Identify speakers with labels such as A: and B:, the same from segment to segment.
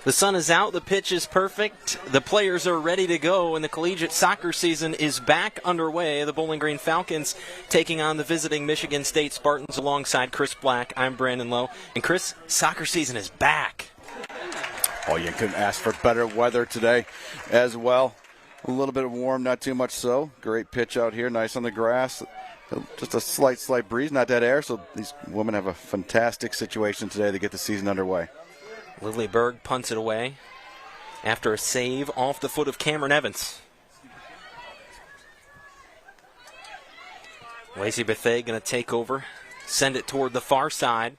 A: The sun is out, the pitch is perfect, the players are ready to go, and the collegiate soccer season is back underway. The Bowling Green Falcons taking on the visiting Michigan State Spartans alongside Chris Black. I'm Brandon Lowe. And Chris, soccer season is back.
B: Oh, you couldn't ask for better weather today as well. A little bit of warm, not too much so. Great pitch out here, nice on the grass. Just a slight breeze, not that air, so these women have a fantastic situation today to get the season underway.
A: Lily Berg punts it away after a save off the foot of Cameron Evans. Lacey Bethea going to take over, send it toward the far side.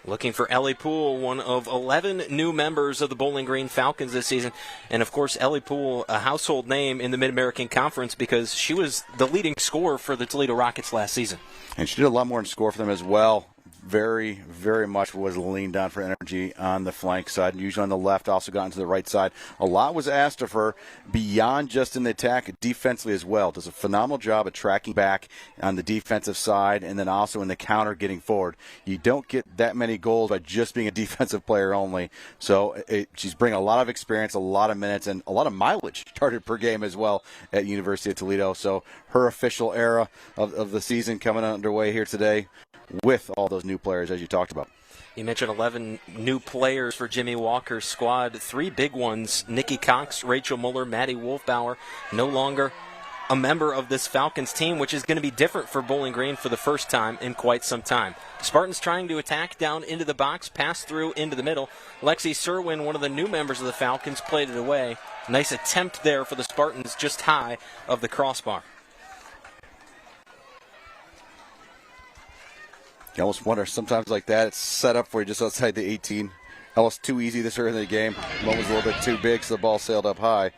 A: Looking for Ellie Poole, one of 11 new members of the Bowling Green Falcons this season. And, of course, Ellie Poole, a household name in the Mid-American Conference because she was the leading scorer for the Toledo Rockets last season.
B: And she did a lot more in score for them as well. Very, very much was leaned on for energy on the flank side. Usually on the left, also got into the right side. A lot was asked of her beyond just in the attack, defensively as well. Does a phenomenal job of tracking back on the defensive side and then also in the counter getting forward. You don't get that many goals by just being a defensive player only. So she's bringing a lot of experience, a lot of minutes, and a lot of mileage started per game as well at University of Toledo. So her official era of the season coming underway here today, with all those new players, as you talked about.
A: You mentioned 11 new players for Jimmy Walker's squad. 3 big ones, Nikki Cox, Rachel Muller, Maddie Wolfbauer, no longer a member of this Falcons team, which is going to be different for Bowling Green for the first time in quite some time. Spartans trying to attack down into the box, pass through into the middle. Lexi Serwin, one of the new members of the Falcons, played it away. Nice attempt there for the Spartans, just high of the crossbar.
B: You almost wonder, sometimes like that, it's set up for you just outside the 18. Almost too easy this early in the game. One was a little bit too big, so the ball sailed up high.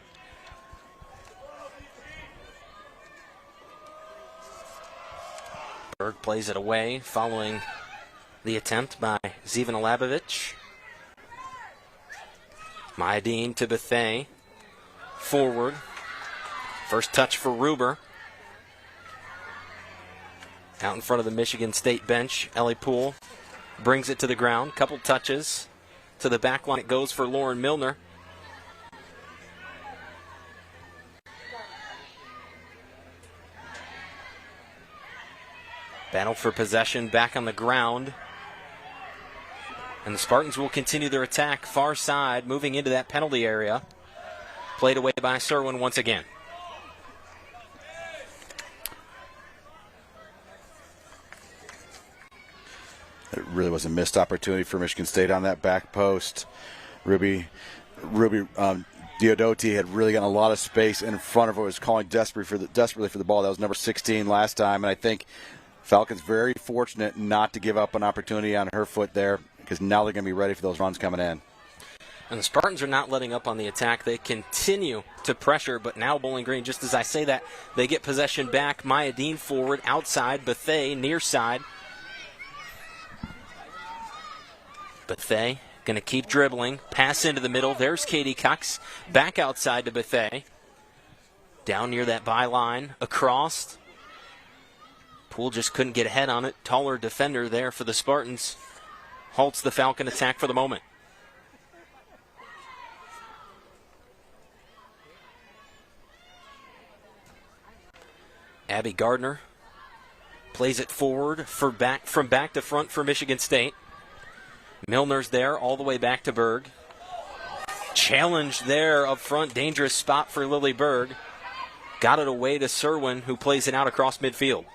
A: Berg plays it away following the attempt by Zevina Labovich. Mayadine to Bethea. Forward. First touch for Ruber. Out in front of the Michigan State bench, Ellie Poole brings it to the ground. Couple touches to the back line. It goes for Lauren Milner. Battle for possession back on the ground. And the Spartans will continue their attack far side, moving into that penalty area. Played away by Serwin once again.
B: It really was a missed opportunity for Michigan State on that back post. Ruby Diodoti had really gotten a lot of space in front of her. Was calling desperately for the ball. That was number 16 last time, and I think Falcons very fortunate not to give up an opportunity on her foot there because now they're going to be ready for those runs coming in.
A: And the Spartans are not letting up on the attack. They continue to pressure, but now Bowling Green, just as I say that, they get possession back. Mayadine forward, outside, Bethea near side. Bethea going to keep dribbling. Pass into the middle. There's Katie Cox. Back outside to Bethea. Down near that byline. Across. Poole just couldn't get ahead on it. Taller defender there for the Spartans. Halts the Falcon attack for the moment. Abby Gardner plays it forward from back to front for Michigan State. Milner's there all the way back to Berg. Challenge there up front. Dangerous spot for Lily Berg. Got it away to Serwin, who plays it out across midfield.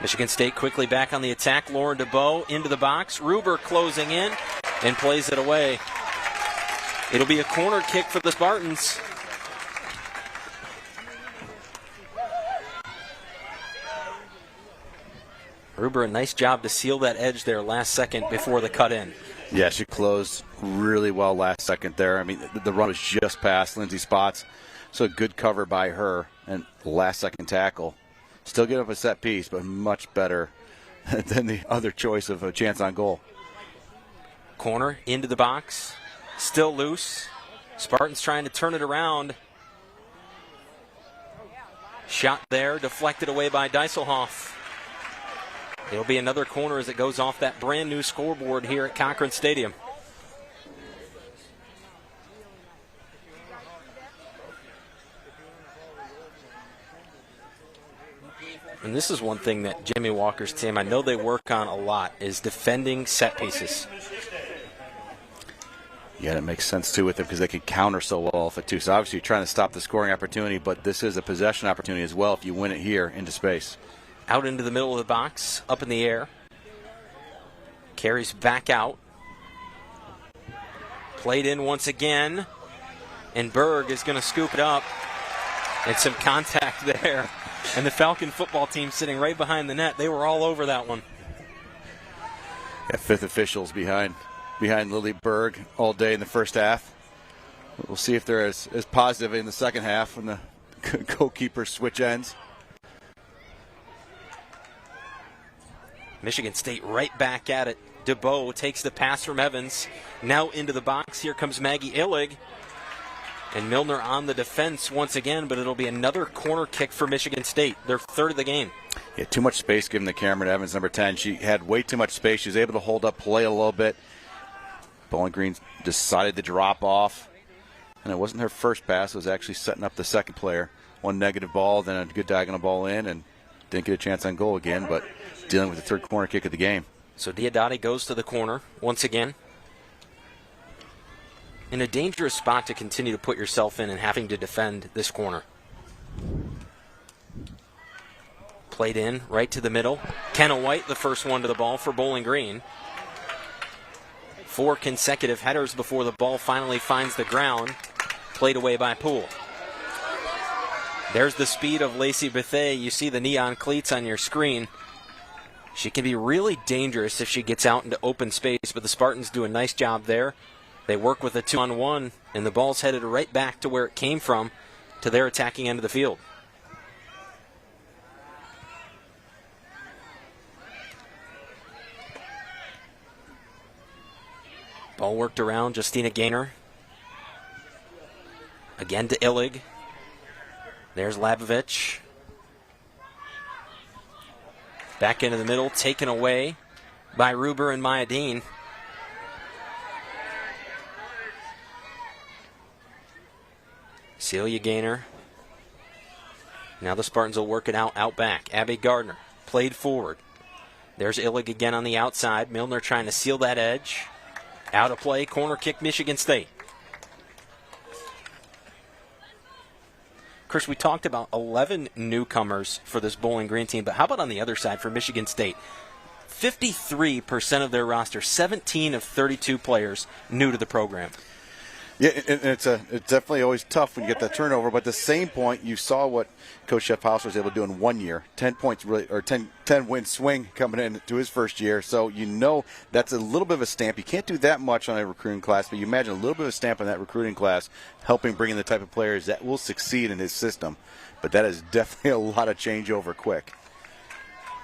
A: Michigan State quickly back on the attack. Lauren DeBow into the box. Ruber closing in and plays it away. It'll be a corner kick for the Spartans. Ruber, a nice job to seal that edge there last second before the cut in.
B: Yeah, she closed really well last second there. I mean, the run was just past Lindsay Spots. So a good cover by her and last second tackle. Still get up a set piece, but much better than the other choice of a chance on goal.
A: Corner into the box. Still loose. Spartans trying to turn it around. Shot there, deflected away by Dieselhoff. It'll be another corner as it goes off that brand new scoreboard here at Cochran Stadium. And this is one thing that Jimmy Walker's team, I know they work on a lot, is defending set pieces.
B: Yeah, it makes sense, too, with them because they can counter so well off it, too. So, obviously, you're trying to stop the scoring opportunity, but this is a possession opportunity as well if you win it here into space.
A: Out into the middle of the box, up in the air. Carries back out. Played in once again. And Berg is going to scoop it up. And some contact there. And the Falcon football team sitting right behind the net. They were all over that one.
B: Yeah, fifth officials behind Lily Berg all day in the first half. We'll see if they're as positive in the second half when the goalkeeper switch ends.
A: Michigan State right back at it. DeBow takes the pass from Evans. Now into the box. Here comes Maggie Illig. And Milner on the defense once again, but it'll be another corner kick for Michigan State, their third of the game.
B: Yeah, too much space given to Cameron Evans, number 10. She had way too much space. She was able to hold up play a little bit. Bowling Green decided to drop off. And it wasn't her first pass. It was actually setting up the second player. One negative ball, then a good diagonal ball in, and didn't get a chance on goal again, but dealing with the third corner kick of the game.
A: So Diodati goes to the corner once again. In a dangerous spot to continue to put yourself in and having to defend this corner. Played in right to the middle. Kenna White, the first one to the ball for Bowling Green. 4 consecutive headers before the ball finally finds the ground. Played away by Poole. There's the speed of Lacey Bethea. You see the neon cleats on your screen. She can be really dangerous if she gets out into open space, but the Spartans do a nice job there. They work with a 2-on-1, and the ball's headed right back to where it came from, to their attacking end of the field. Ball worked around, Justina Gaynor. Again to Illig. There's Labovich. Back into the middle, taken away by Ruber and Maya Dean. Celia Gaynor. Now the Spartans will work it out back. Abby Gardner played forward. There's Illig again on the outside. Milner trying to seal that edge. Out of play, corner kick, Michigan State. Chris, we talked about 11 newcomers for this Bowling Green team, but how about on the other side for Michigan State? 53% of their roster, 17 of 32 players new to the program.
B: Yeah, it's definitely always tough when you get that turnover. But at the same point, you saw what Coach Jeff Hausler was able to do in 1 year. 10 points, really, or 10 win swing coming into his first year. So you know that's a little bit of a stamp. You can't do that much on a recruiting class, but you imagine a little bit of a stamp on that recruiting class, helping bring in the type of players that will succeed in his system. But that is definitely a lot of changeover quick.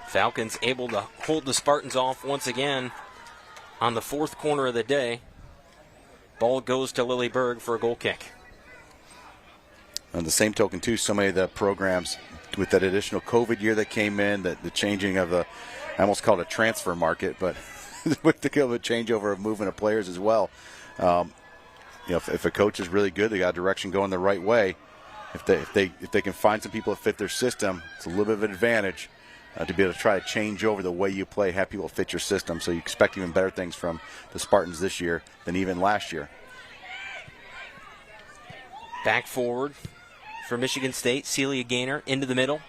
A: Falcons able to hold the Spartans off once again on the fourth corner of the day. Ball goes to Lily Berg for a goal kick.
B: On the same token, too, so many of the programs with that additional COVID year that came in, the changing of the, I almost call it a transfer market, but with the changeover of movement of players as well. If a coach is really good, they got a direction going the right way. If they can find some people that fit their system, it's a little bit of an advantage to be able to try to change over the way you play, have people fit your system. So you expect even better things from the Spartans this year than even last year.
A: Back forward for Michigan State, Celia Gaynor into the middle.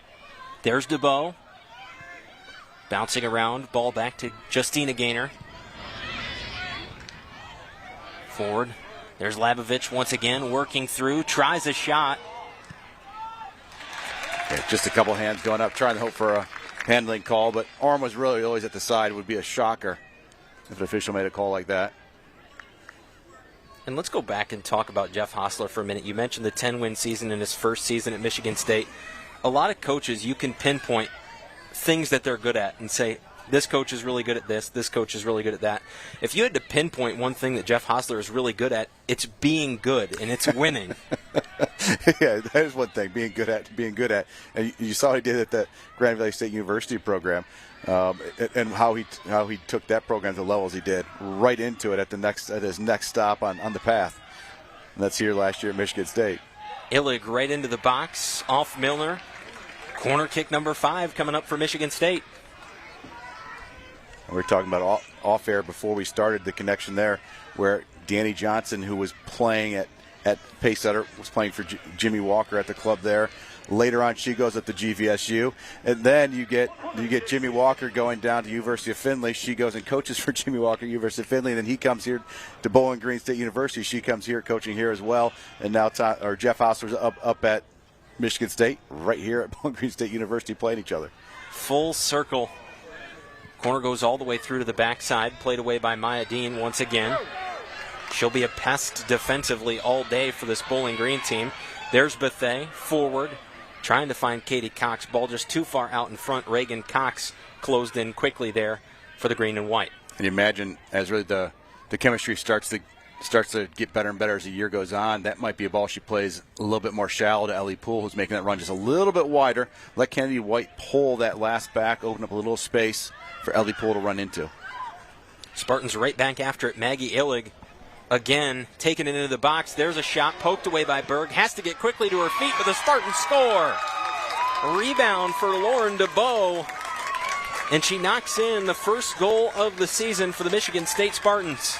A: There's DeBow. Bouncing around, ball back to Justina Gaynor. Forward. There's Labovich once again, working through, tries a shot.
B: Yeah, just a couple hands going up, trying to hope for a handling call, but arm was really always at the side. It would be a shocker if an official made a call like that.
A: And let's go back and talk about Jeff Hausler for a minute. You mentioned the 10-win season in his first season at Michigan State. A lot of coaches, you can pinpoint things that they're good at and say, this coach is really good at this coach is really good at that. If you had to pinpoint one thing that Jeff Hausler is really good at, it's being good, and it's winning.
B: Yeah, that is one thing, being good at. And you saw what he did at the Grand Valley State University program, and how he took that program to the levels he did, right into it at his next stop on the path. And that's here last year at Michigan State.
A: Illig right into the box, off Milner. Corner kick number 5 coming up for Michigan State.
B: We were talking about off air before we started the connection there, where Danny Johnson, who was playing at Pacesetter, was playing for Jimmy Walker at the club there. Later on, she goes up to GVSU, and then you get Jimmy Walker going down to University of Findlay. She goes and coaches for Jimmy Walker, University of Findlay, and then he comes here to Bowling Green State University. She comes here coaching here as well, and now Jeff Hostler's up at Michigan State, right here at Bowling Green State University, playing each other.
A: Full circle. Corner goes all the way through to the backside, played away by Maya Dean once again. She'll be a pest defensively all day for this Bowling Green team. There's Bethea, forward, trying to find Katie Cox. Ball just too far out in front. Reagan Cox closed in quickly there for the green and white.
B: And you imagine as really the chemistry starts to get better and better as the year goes on, that might be a ball she plays a little bit more shallow to Ellie Poole, who's making that run just a little bit wider. Let Kennedy White pull that last back, open up a little space for Ellie Poole to run into.
A: Spartans right back after it. Maggie Illig again taking it into the box. There's a shot poked away by Berg. Has to get quickly to her feet, but the Spartans score. Rebound for Lauren DeBow. And she knocks in the first goal of the season for the Michigan State Spartans.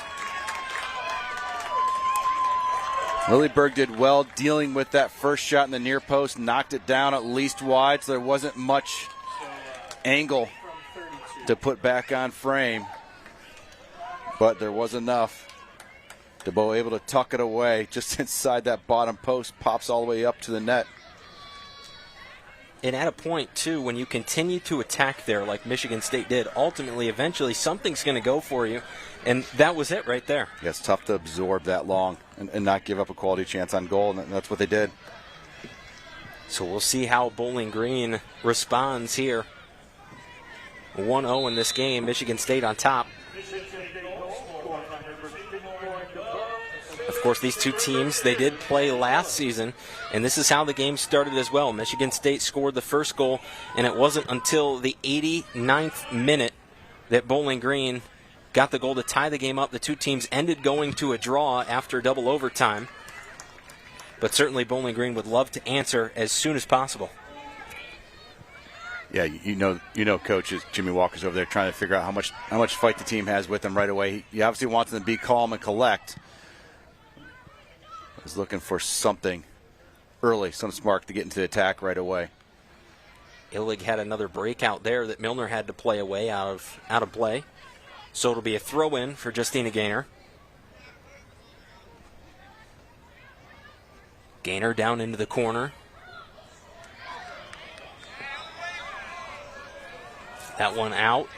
B: Lily Berg did well dealing with that first shot in the near post, knocked it down at least wide, so there wasn't much angle to put back on frame. But there was enough. DeBow able to tuck it away just inside that bottom post, pops all the way up to the net.
A: And at a point, too, when you continue to attack there like Michigan State did, ultimately, eventually, something's going to go for you. And that was it right there.
B: Yeah, it's tough to absorb that long and not give up a quality chance on goal, and that's what they did.
A: So we'll see how Bowling Green responds here. 1-0 in this game, Michigan State on top. Of course, these two teams, they did play last season, and this is how the game started as well. Michigan State scored the first goal, and it wasn't until the 89th minute that Bowling Green got the goal to tie the game up. The two teams ended going to a draw after double overtime, but certainly Bowling Green would love to answer as soon as possible.
B: Yeah, you know, Coach Jimmy Walker's over there trying to figure out how much fight the team has with him right away. He obviously wants them to be calm and collect. He's looking for something early, some spark to get into the attack right away.
A: Illig had another breakout there that Milner had to play away out of play. So it'll be a throw-in for Justina Gaynor. Gaynor down into the corner. That one out.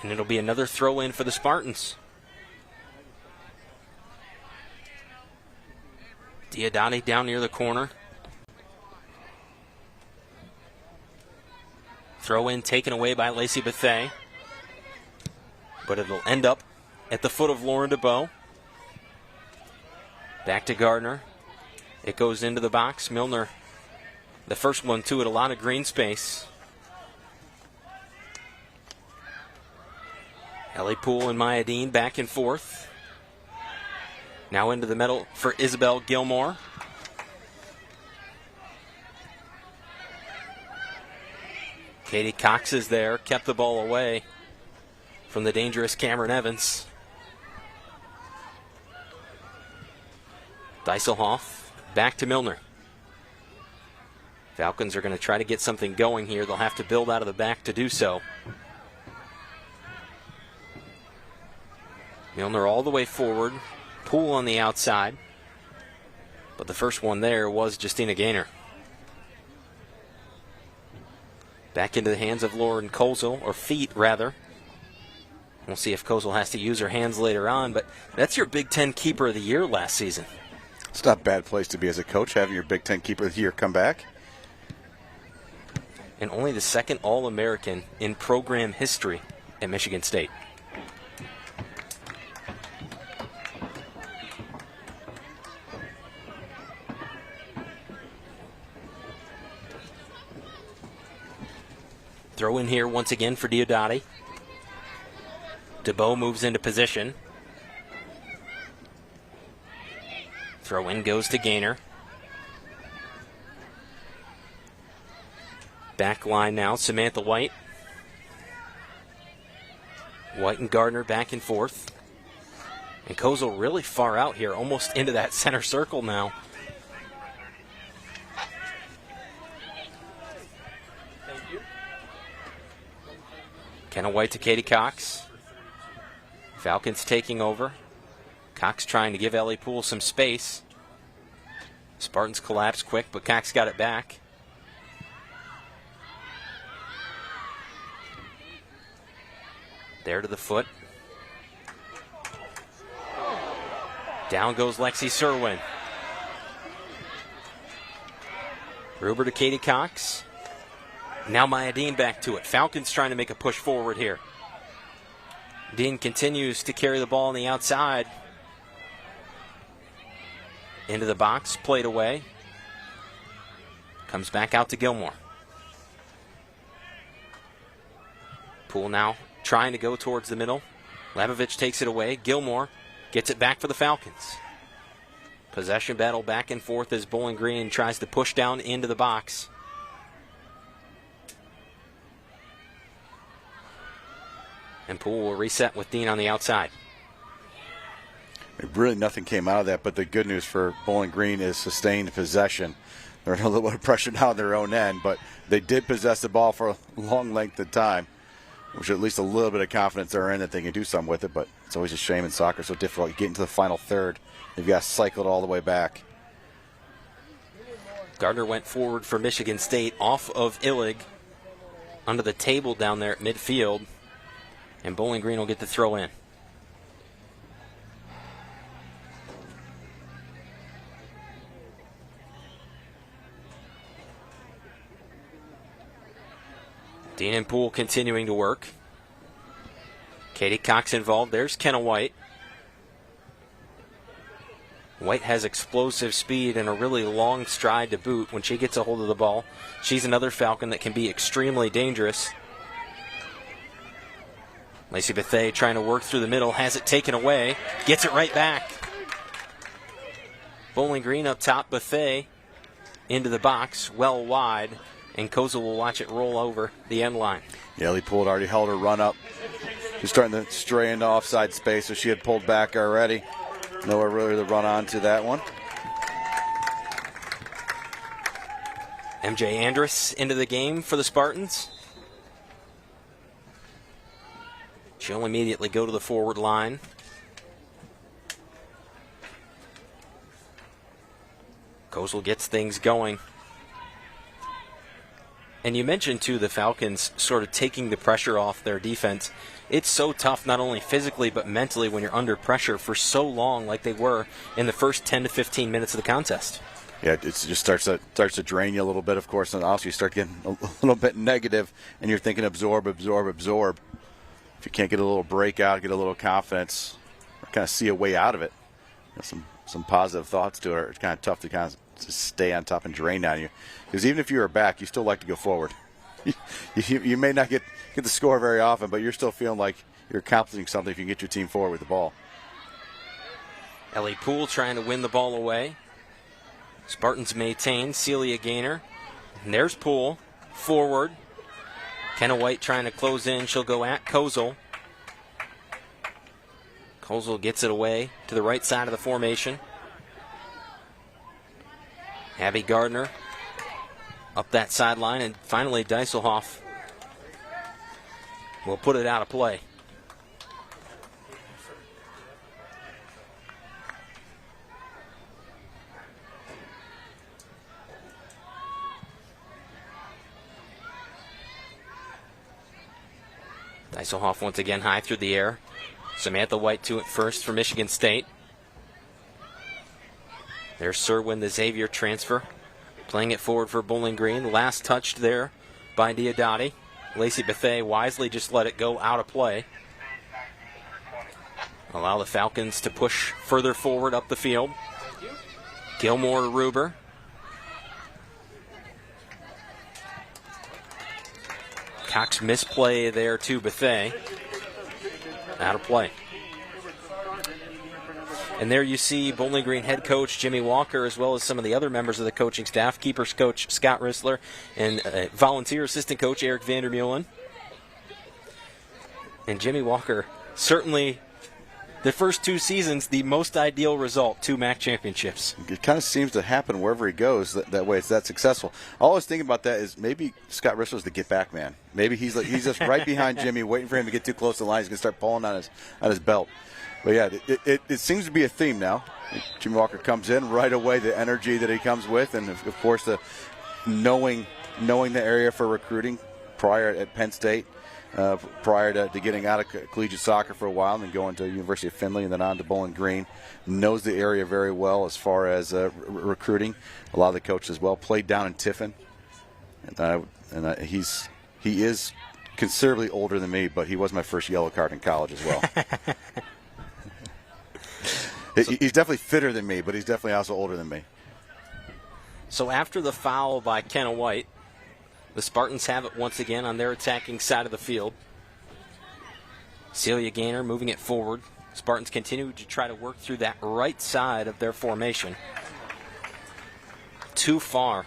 A: And it'll be another throw-in for the Spartans. Diodati down near the corner. Throw-in taken away by Lacey Bethea. But it'll end up at the foot of Lauren DeBow. Back to Gardner. It goes into the box. Milner, the first one to it, a lot of green space. Ellie Poole and Maya Dean back and forth. Now into the middle for Isabel Gilmore. Katie Cox is there, kept the ball away from the dangerous Cameron Evans. Dieselhoff back to Milner. Falcons are going to try to get something going here. They'll have to build out of the back to do so. Milner all the way forward. Poole on the outside. But the first one there was Justina Gaynor. Back into the hands of Lauren Kozel, or feet rather. We'll see if Kozel has to use her hands later on, but that's your Big Ten Keeper of the Year last season.
B: It's not a bad place to be as a coach, having your Big Ten Keeper of the Year come back.
A: And only the second All-American in program history at Michigan State. Throw in here once again for Diodati. DeBow moves into position. Throw in goes to Gaynor. Back line now, Samantha White. White and Gardner back and forth. And Kozel really far out here, almost into that center circle now. Kenna White to Katie Cox. Falcons taking over. Cox trying to give Ellie Poole some space. Spartans collapse quick, but Cox got it back. There to the foot. Down goes Lexi Serwin. Ruber to Katie Cox. Now Maya Dean back to it. Falcons trying to make a push forward here. Dean continues to carry the ball on the outside. Into the box, played away. Comes back out to Gilmore. Poole now trying to go towards the middle. Labovich takes it away. Gilmore gets it back for the Falcons. Possession battle back and forth as Bowling Green tries to push down into the box. And Poole will reset with Dean on the outside.
B: Really nothing came out of that, but the good news for Bowling Green is sustained possession. They're under a little bit of pressure now on their own end, but they did possess the ball for a long length of time, which at least a little bit of confidence they're in that they can do something with it, but it's always a shame in soccer, so difficult. You get into the final third, you've got to cycle it all the way back.
A: Gardner went forward for Michigan State off of Illig under the table down there at midfield, and Bowling Green will get the throw in. Dean and Poole continuing to work. Katie Cox involved. There's Kenna White. White has explosive speed and a really long stride to boot when she gets a hold of the ball. She's another Falcon that can be extremely dangerous. Lacey Bethea trying to work through the middle, has it taken away, gets it right back. Bowling Green up top, Bethea into the box, well wide, and Kozel will watch it roll over the end line.
B: Yeah, Ellie Poole had already held her run up. She's starting to stray into offside space, so she had pulled back already. Nowhere really to run on to that one.
A: MJ Andrus into the game for the Spartans. She'll immediately go to the forward line. Kozel gets things going. And you mentioned, too, the Falcons sort of taking the pressure off their defense. It's so tough, not only physically but mentally, when you're under pressure for so long like they were in the first 10 to 15 minutes of the contest.
B: Yeah, it just starts to drain you a little bit, of course, and also you start getting a little bit negative, and you're thinking absorb. If you can't get a little breakout, get a little confidence, or kind of see a way out of it, some positive thoughts to it, it's kind of tough to kind of just stay on top and drain on you. Because even if you were back, you still like to go forward. You may not get the score very often, but you're still feeling like you're accomplishing something if you can get your team forward with the ball.
A: Ellie Poole trying to win the ball away. Spartans maintain. Celia Gaynor. And there's Poole. Forward. Kenna White trying to close in. She'll go at Kozel. Kozel gets it away to the right side of the formation. Abby Gardner up that sideline, and finally Dieselhoff will put it out of play. Dieselhoff once again high through the air. Samantha White to it first for Michigan State. There's Serwin, the Xavier transfer, playing it forward for Bowling Green. Last touched there by Diodati. Lacey Bethea wisely just let it go out of play. Allow the Falcons to push further forward up the field. Gilmore to Ruber. Cox misplay there to Bethea. Out of play. And there you see Bowling Green head coach Jimmy Walker, as well as some of the other members of the coaching staff, keepers coach Scott Rissler, and volunteer assistant coach Eric Vandermeulen. And Jimmy Walker, certainly the first 2 seasons, the most ideal result, 2 MAC championships.
B: It kind of seems to happen wherever he goes that way. It's that successful. All I was thinking about that is maybe Scott Rissler's the get back man. Maybe he's just right behind Jimmy, waiting for him to get too close to the line. He's going to start pulling on his belt. But yeah, it seems to be a theme now. Jimmy Walker comes in right away, the energy that he comes with, and of course the knowing the area for recruiting prior at Penn State, prior to getting out of collegiate soccer for a while and then going to University of Findlay and then on to Bowling Green. Knows the area very well as far as recruiting. A lot of the coaches as well. Played down in Tiffin, and he is considerably older than me, but he was my first yellow card in college as well. He's definitely fitter than me, but he's definitely also older than me.
A: So after the foul by Kenna White, the Spartans have it once again on their attacking side of the field. Celia Gaynor moving it forward. Spartans continue to try to work through that right side of their formation. Too far.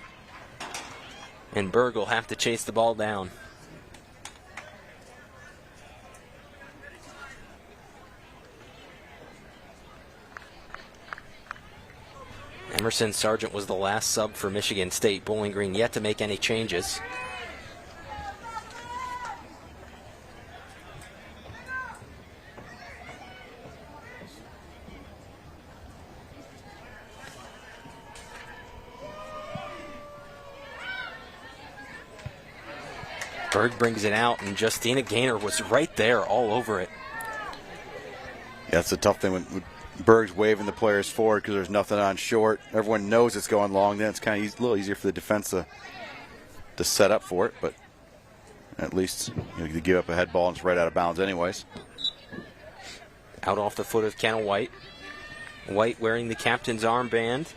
A: And Berg will have to chase the ball down. Emerson Sargent was the last sub for Michigan State. Bowling Green yet to make any changes. Berg brings it out, and Justina Gaynor was right there all over it.
B: Yeah, it's a tough thing when Berg's waving the players forward because there's nothing on short. Everyone knows it's going long. Then it's kind of a little easier for the defense to set up for it, but at least you give up a head ball and it's right out of bounds anyways.
A: Out off the foot of Kenna White. White wearing the captain's armband.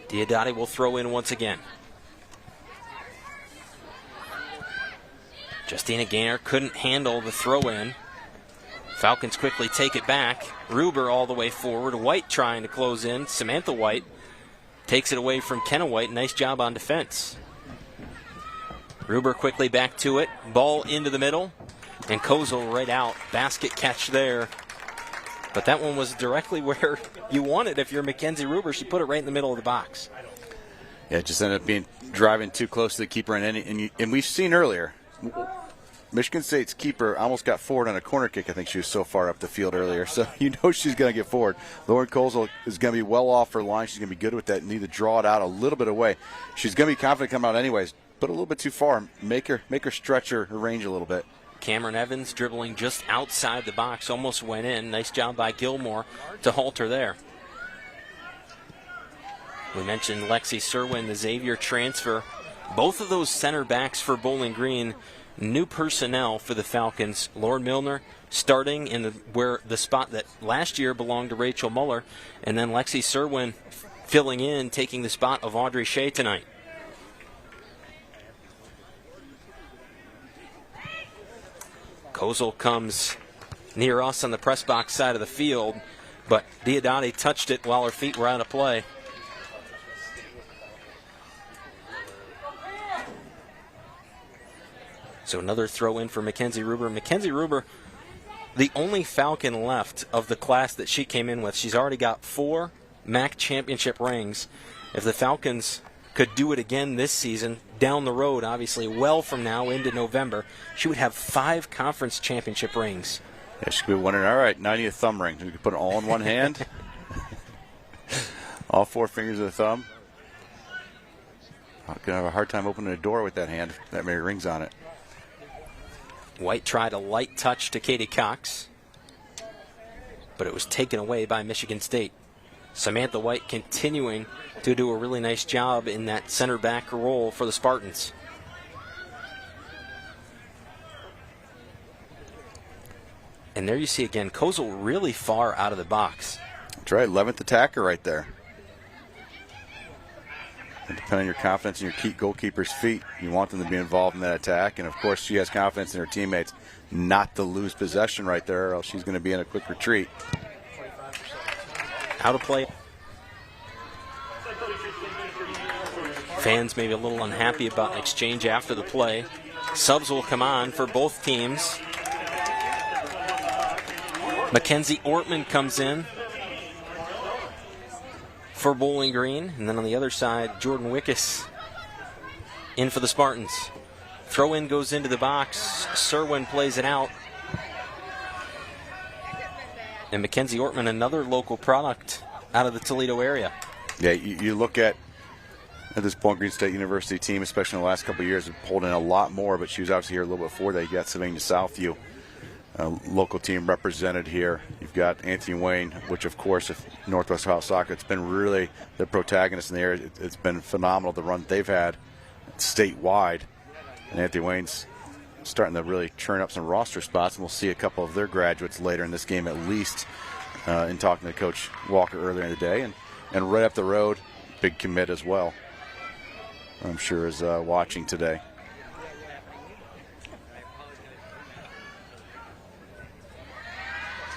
A: Diodati will throw in once again. Justina Gaynor couldn't handle the throw-in. Falcons quickly take it back. Ruber all the way forward. White trying to close in. Samantha White takes it away from Kenna White. Nice job on defense. Ruber quickly back to it. Ball into the middle. And Kozel right out. Basket catch there. But that one was directly where you want it if you're Mackenzie Ruber. She put it right in the middle of the box.
B: Yeah, it just ended up being driving too close to the keeper. And we've seen earlier, Michigan State's keeper almost got forward on a corner kick. I think she was so far up the field earlier. So you know she's going to get forward. Lauren Kozel is going to be well off her line. She's going to be good with that. Need to draw it out a little bit away. She's going to be confident coming out anyways. Put a little bit too far. Make her stretch her range a little bit.
A: Cameron Evans dribbling just outside the box. Almost went in. Nice job by Gilmore to halt her there. We mentioned Lexi Serwin, the Xavier transfer. Both of those center backs for Bowling Green, new personnel for the Falcons. Lauren Milner starting in the spot that last year belonged to Rachel Muller, and then Lexi Serwin filling in, taking the spot of Audrey Shea tonight. Kozel comes near us on the press box side of the field, but Diodati touched it while her feet were out of play. So another throw in for Mackenzie Ruber. Mackenzie Ruber, the only Falcon left of the class that she came in with. She's already got 4 MAC championship rings. If the Falcons could do it again this season, down the road, obviously, well from now into November, she would have 5 conference championship rings.
B: Yeah, she could be wondering, all right, now I need a thumb ring. We could put it all in one hand. All 4 fingers of the thumb. I'm going to have a hard time opening a door with that hand, that many rings on it.
A: White tried a light touch to Katie Cox, but it was taken away by Michigan State. Samantha White continuing to do a really nice job in that center back role for the Spartans. And there you see again, Kozel really far out of the box.
B: That's right, 11th attacker right there. And depending on your confidence in your goalkeeper's feet, you want them to be involved in that attack. And, of course, she has confidence in her teammates not to lose possession right there, or else she's going to be in a quick retreat.
A: Out of play. Fans maybe a little unhappy about an exchange after the play. Subs will come on for both teams. Mackenzie Ortman comes in for Bowling Green. And then on the other side, Jordan Wickus in for the Spartans. Throw in goes into the box. Serwin plays it out. And Mackenzie Ortman, another local product out of the Toledo area.
B: Yeah, you look at this Bowling Green State University team, especially in the last couple of years, holding a lot more, but she was obviously here a little bit before that. You got Sylvania Southview, a local team represented here. You've got Anthony Wayne, which, of course, if Northwest Ohio Soccer, it's been really the protagonist in the area. It's been phenomenal, the run they've had statewide. And Anthony Wayne's starting to really churn up some roster spots, and we'll see a couple of their graduates later in this game at least, in talking to Coach Walker earlier in the day. And right up the road, big commit as well, I'm sure is watching today.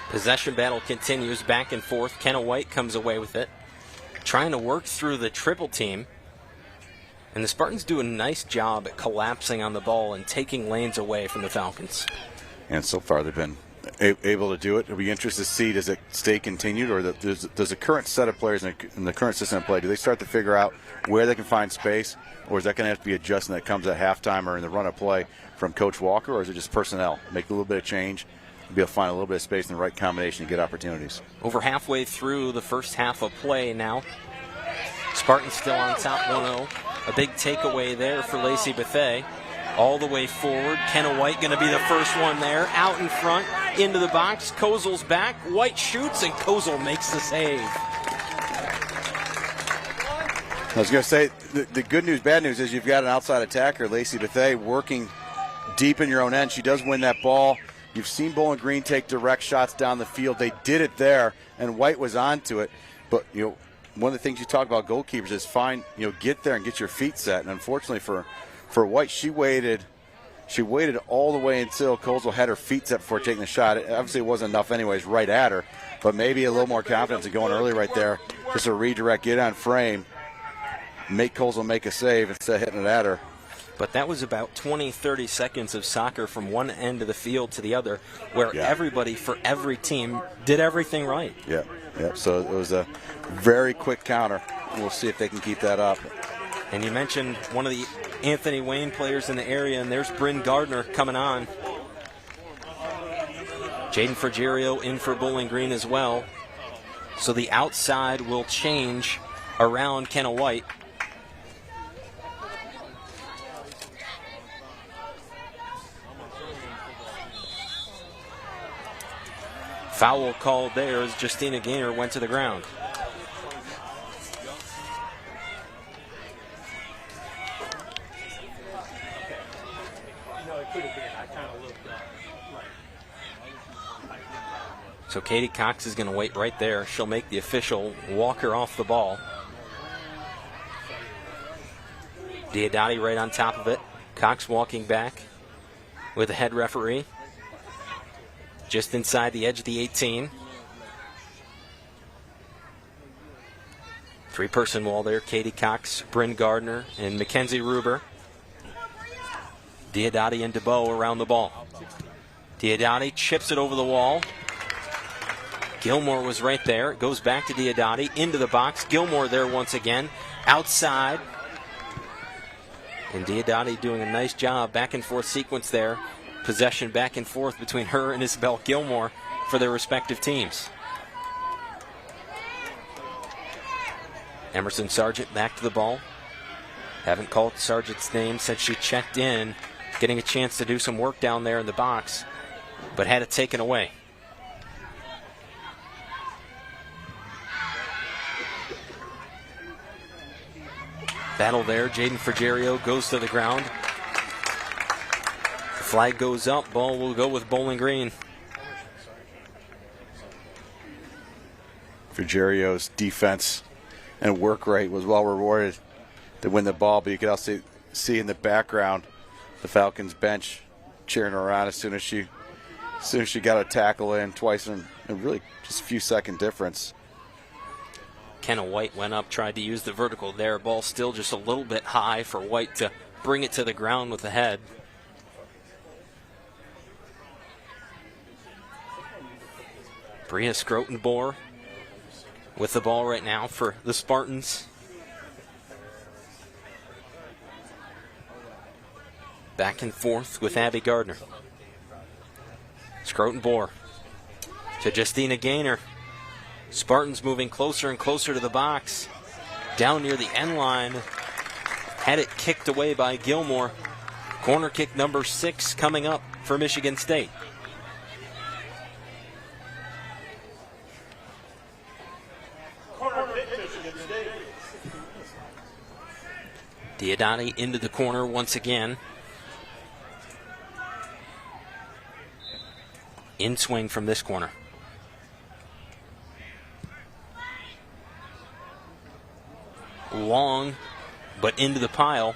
A: Possession battle continues back and forth. Kenna White comes away with it, trying to work through the triple team. And the Spartans do a nice job at collapsing on the ball and taking lanes away from the Falcons.
B: And so far they've been able to do it. It'll be interesting to see, does it stay continued, or does the current set of players in the current system of play, do they start to figure out where they can find space, or is that going to have to be adjustment that comes at halftime or in the run of play from Coach Walker, or is it just personnel? Make a little bit of change, be able to find a little bit of space in the right combination to get opportunities.
A: Over halfway through the first half of play now. Spartans still on top 1-0. A big takeaway there for Lacey Bethea. All the way forward. Kenna White going to be the first one there. Out in front, into the box. Kozel's back. White shoots, and Kozel makes the save.
B: I was going to say, the good news, bad news is you've got an outside attacker, Lacey Bethea, working deep in your own end. She does win that ball. You've seen Bowling Green take direct shots down the field. They did it there, and White was onto it. But, one of the things you talk about goalkeepers is get there and get your feet set. And unfortunately for White, she waited all the way until Kozel had her feet set before taking the shot. Obviously, it wasn't enough anyways right at her, but maybe a little more confidence in going early right there. Just a redirect, get on frame, make Kozel make a save instead of hitting it at her.
A: But that was about 20, 30 seconds of soccer from one end of the field to the other, where everybody for every team did everything right.
B: Yeah. So it was a very quick counter. We'll see if they can keep that up.
A: And you mentioned one of the Anthony Wayne players in the area, and there's Bryn Gardner coming on. Jaden Frigerio in for Bowling Green as well. So the outside will change around Kenna White. Foul called there as Justina Gaynor went to the ground. So Katie Cox is going to wait right there. She'll make the official walk her off the ball. Diodati right on top of it. Cox walking back with the head referee. Just inside the edge of the 18. Three-person wall there. Katie Cox, Bryn Gardner, and Mackenzie Ruber. Diodati and DeBow around the ball. Diodati chips it over the wall. Gilmore was right there. It goes back to Diodati into the box. Gilmore there once again. Outside. And Diodati doing a nice job. Back and forth sequence there. Possession back and forth between her and Isabel Gilmore for their respective teams. Emerson Sargent back to the ball. Haven't called Sargent's name since she checked in, getting a chance to do some work down there in the box, but had it taken away. Battle there. Jaden Frigerio goes to the ground. Flag goes up. Ball will go with Bowling Green.
B: Frigerio's defense and work rate was well rewarded to win the ball, but you could also see in the background the Falcons bench cheering her around as soon as she got a tackle in twice in really just a few second difference.
A: Kenna White went up, tried to use the vertical there. Ball still just a little bit high for White to bring it to the ground with the head. Bria Scrotenboer with the ball right now for the Spartans. Back and forth with Abby Gardner. Scrotenboer to Justina Gaynor. Spartans moving closer and closer to the box. Down near the end line. Had it kicked away by Gilmore. Corner kick number 6 coming up for Michigan State. Diodati into the corner once again. In swing from this corner. Long, but into the pile.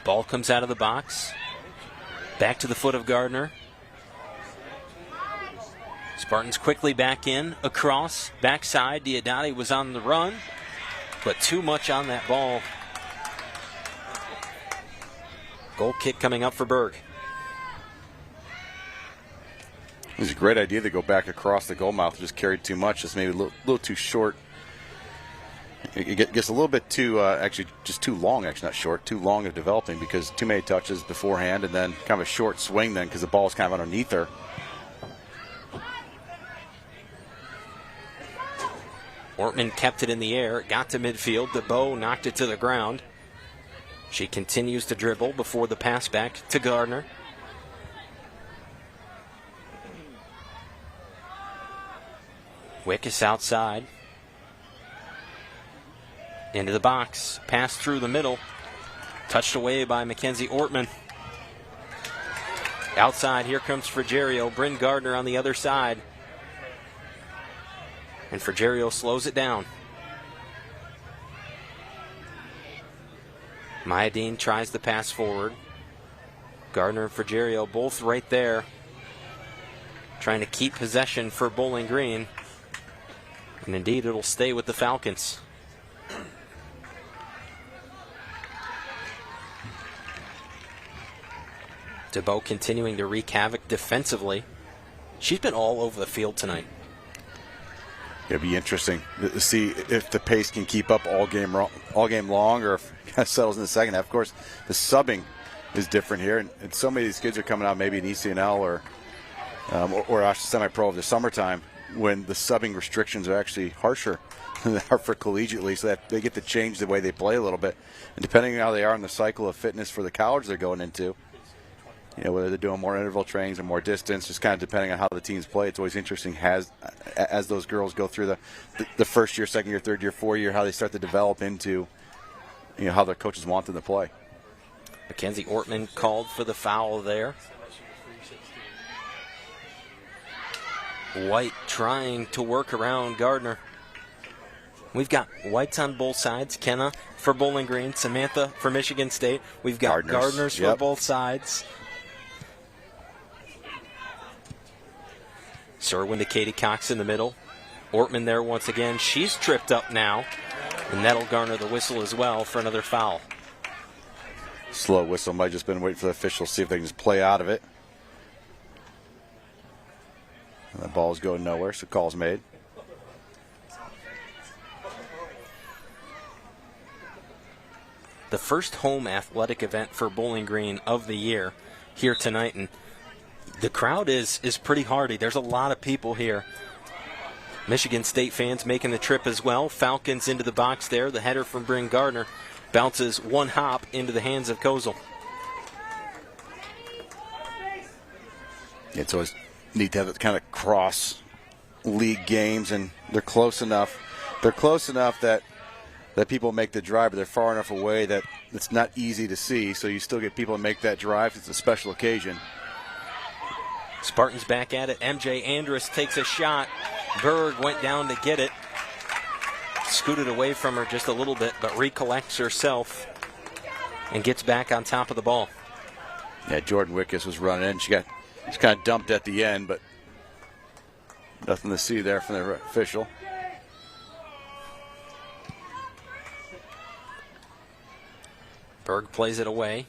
A: Ball comes out of the box. Back to the foot of Gardner. Spartans quickly back in, across, backside. Diodati was on the run, but too much on that ball. Goal kick coming up for Berg.
B: It was a great idea to go back across the goal mouth. Just carried too much. Just maybe a little too short. It gets a little bit too, actually, just too long, actually, not short, too long of developing because too many touches beforehand and then kind of a short swing then because the ball's kind of underneath her.
A: Ortman kept it in the air, got to midfield. DeBow knocked it to the ground. She continues to dribble before the pass back to Gardner. Wickus outside. Into the box. Pass through the middle. Touched away by Mackenzie Ortman. Outside, here comes Frigerio. Bryn Gardner on the other side. And Frigerio slows it down. Maya Dean tries the pass forward. Gardner and Frigerio both right there. Trying to keep possession for Bowling Green. And indeed, it'll stay with the Falcons. DeBow continuing to wreak havoc defensively. She's been all over the field tonight.
B: It'll be interesting to see if the pace can keep up all game long, or if it kind of settles in the second half. Of course, the subbing is different here, and so many of these kids are coming out maybe in ECNL or semi-pro of the summertime when the subbing restrictions are actually harsher than they are for collegiately, so that they get to change the way they play a little bit. And depending on how they are in the cycle of fitness for the college they're going into, whether they're doing more interval trainings or more distance, just kind of depending on how the teams play. It's always interesting as those girls go through the first year, second year, third year, 4 year, how they start to develop into how their coaches want them to play.
A: Mackenzie Ortman called for the foul there. White trying to work around Gardner. We've got Whites on both sides. Kenna for Bowling Green, Samantha for Michigan State. We've got Gardners for both sides. Serwin to Katie Cox in the middle. Ortman there once again. She's tripped up now. And that'll garner the whistle as well for another foul.
B: Slow whistle. Might just been waiting for the officials to see if they can just play out of it. And the ball's going nowhere, so call's made.
A: The first home athletic event for Bowling Green of the year here tonight. And the crowd is pretty hardy. There's a lot of people here. Michigan State fans making the trip as well. Falcons into the box there. The header from Bryn Gardner bounces one hop into the hands of Kozel.
B: It's always neat to have it kind of cross league games, and they're close enough. They're close enough that people make the drive, but they're far enough away that it's not easy to see. So you still get people to make that drive. It's a special occasion.
A: Spartans back at it. MJ Andrus takes a shot. Berg went down to get it. scooted away from her just a little bit, but recollects herself and gets back on top of the ball.
B: Yeah, Jordan Wickus was running in. She's kind of dumped at the end, but nothing to see there from the official.
A: Berg plays it away.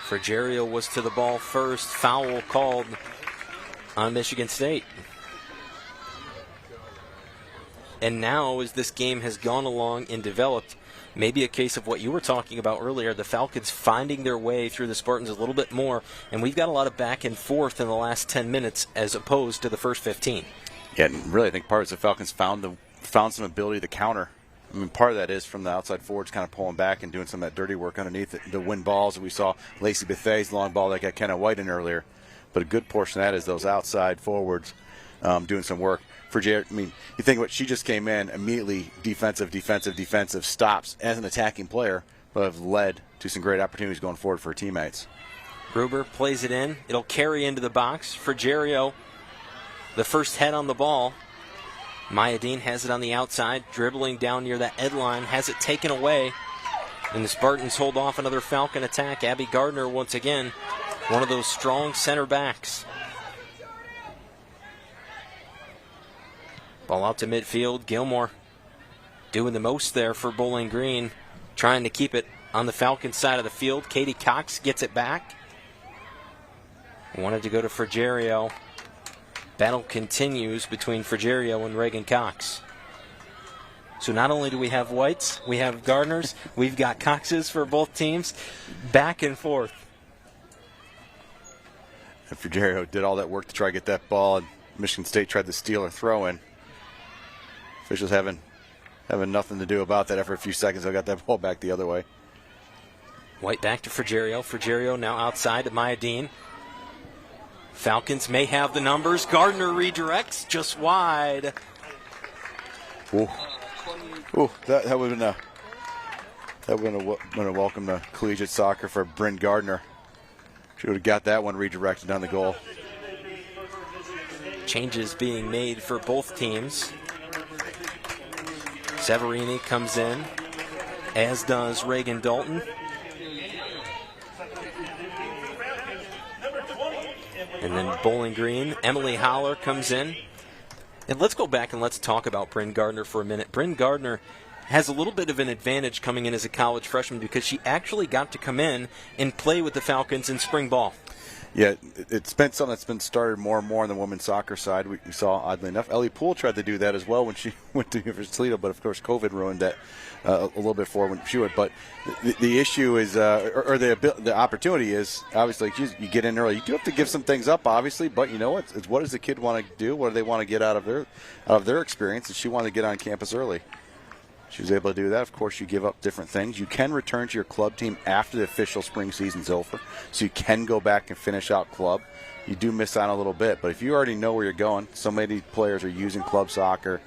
A: Frigerio was to the ball first. Foul called on Michigan State. And now, as this game has gone along and developed, maybe a case of what you were talking about earlier, the Falcons finding their way through the Spartans a little bit more, and we've got a lot of back and forth in the last 10 minutes as opposed to the first 15.
B: Yeah, and really I think part of it is the Falcons found some ability to counter. I mean, part of that is from the outside forwards kind of pulling back and doing some of that dirty work underneath it, the win balls. We saw Lacey Bethay's long ball that got Kenna White in earlier. But a good portion of that is those outside forwards doing some work. I mean, you think what she just came in, immediately defensive stops as an attacking player, but have led to some great opportunities going forward for her teammates.
A: Gruber plays it in. It'll carry into the box. Frigerio, the first head on the ball. Maya Dean has it on the outside, dribbling down near that end line, has it taken away. And the Spartans hold off another Falcon attack. Abby Gardner, once again, one of those strong center backs. Ball out to midfield. Gilmore doing the most there for Bowling Green, trying to keep it on the Falcon side of the field. Katie Cox gets it back. Wanted to go to Frigerio. Battle continues between Frigerio and Reagan Cox. So not only do we have Whites, we have Gardners, we've got Coxes for both teams, back and forth.
B: And Frigerio did all that work to try to get that ball, and Michigan State tried to steal or throw in. Officials having nothing to do about that after a few seconds. They got that ball back the other way.
A: White back to Frigerio. Frigerio now outside to Maya Dean. Falcons may have the numbers. Gardner redirects just wide.
B: Ooh, that would have been a welcome to collegiate soccer for Bryn Gardner. She would have got that one redirected on the goal.
A: Changes being made for both teams. Severini comes in, as does Reagan Dalton. And then Bowling Green, Emily Holler comes in. And let's go back and let's talk about Bryn Gardner for a minute. Bryn Gardner has a little bit of an advantage coming in as a college freshman because she actually got to come in and play with the Falcons in spring ball.
B: Yeah, it's been something that's been started more and more on the women's soccer side. We saw, oddly enough, Ellie Poole tried to do that as well when she went to University of Toledo, but of course COVID ruined that a little bit for her when she would. But the issue is, or the opportunity is, obviously, you get in early. You do have to give some things up, obviously, but you know what? It's what does the kid want to do? What do they want to get out of their experience? And she wanted to get on campus early. She was able to do that. Of course, you give up different things. You can return to your club team after the official spring season's over, so you can go back and finish out club. You do miss out a little bit, but if you already know where you're going, so many players are using club soccer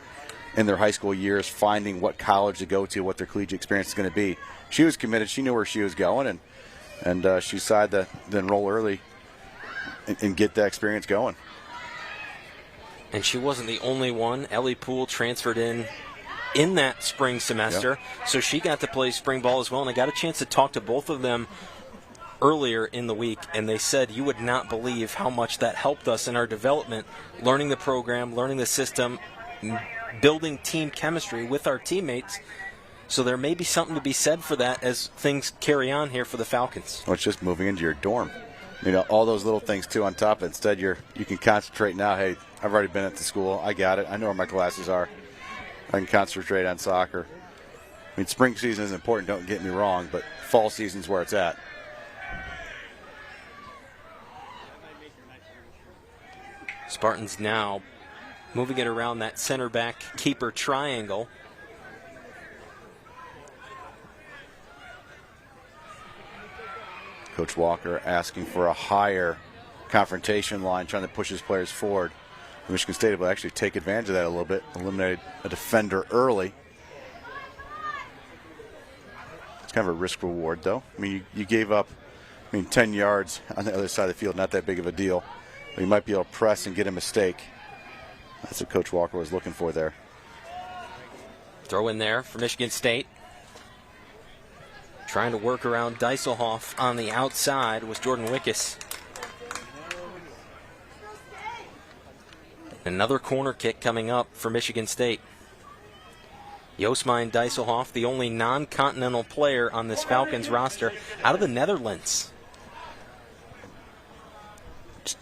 B: in their high school years, finding what college to go to, what their collegiate experience is going to be. She was committed. She knew where she was going, and she decided to enroll early and get that experience going.
A: And she wasn't the only one. Ellie Poole transferred in that spring semester, so she got to play spring ball as well, and I got a chance to talk to both of them earlier in the week, and they said you would not believe how much that helped us in our development, learning the program, learning the system, building team chemistry with our teammates. So there may be something to be said for that as things carry on here for the Falcons.
B: Well, it's just moving into your dorm. You know, all those little things, too, on top of it. Instead, you can concentrate now. Hey, I've already been at the school. I got it. I know where my classes are. I can concentrate on soccer. I mean, spring season is important, don't get me wrong, but fall season's where it's at.
A: Spartans now moving it around that center back keeper triangle.
B: Coach Walker asking for a higher confrontation line, trying to push his players forward. Michigan State will actually take advantage of that a little bit, eliminated a defender early. It's kind of a risk reward, though. I mean, you gave up, 10 yards on the other side of the field, not that big of a deal. But you might be able to press and get a mistake. That's what Coach Walker was looking for there.
A: Throw in there for Michigan State. Trying to work around Deiselhoff on the outside was Jordan Wickus. Another corner kick coming up for Michigan State. Josmijn Deiselhoff, the only non-continental player on this Falcons roster, out of the Netherlands.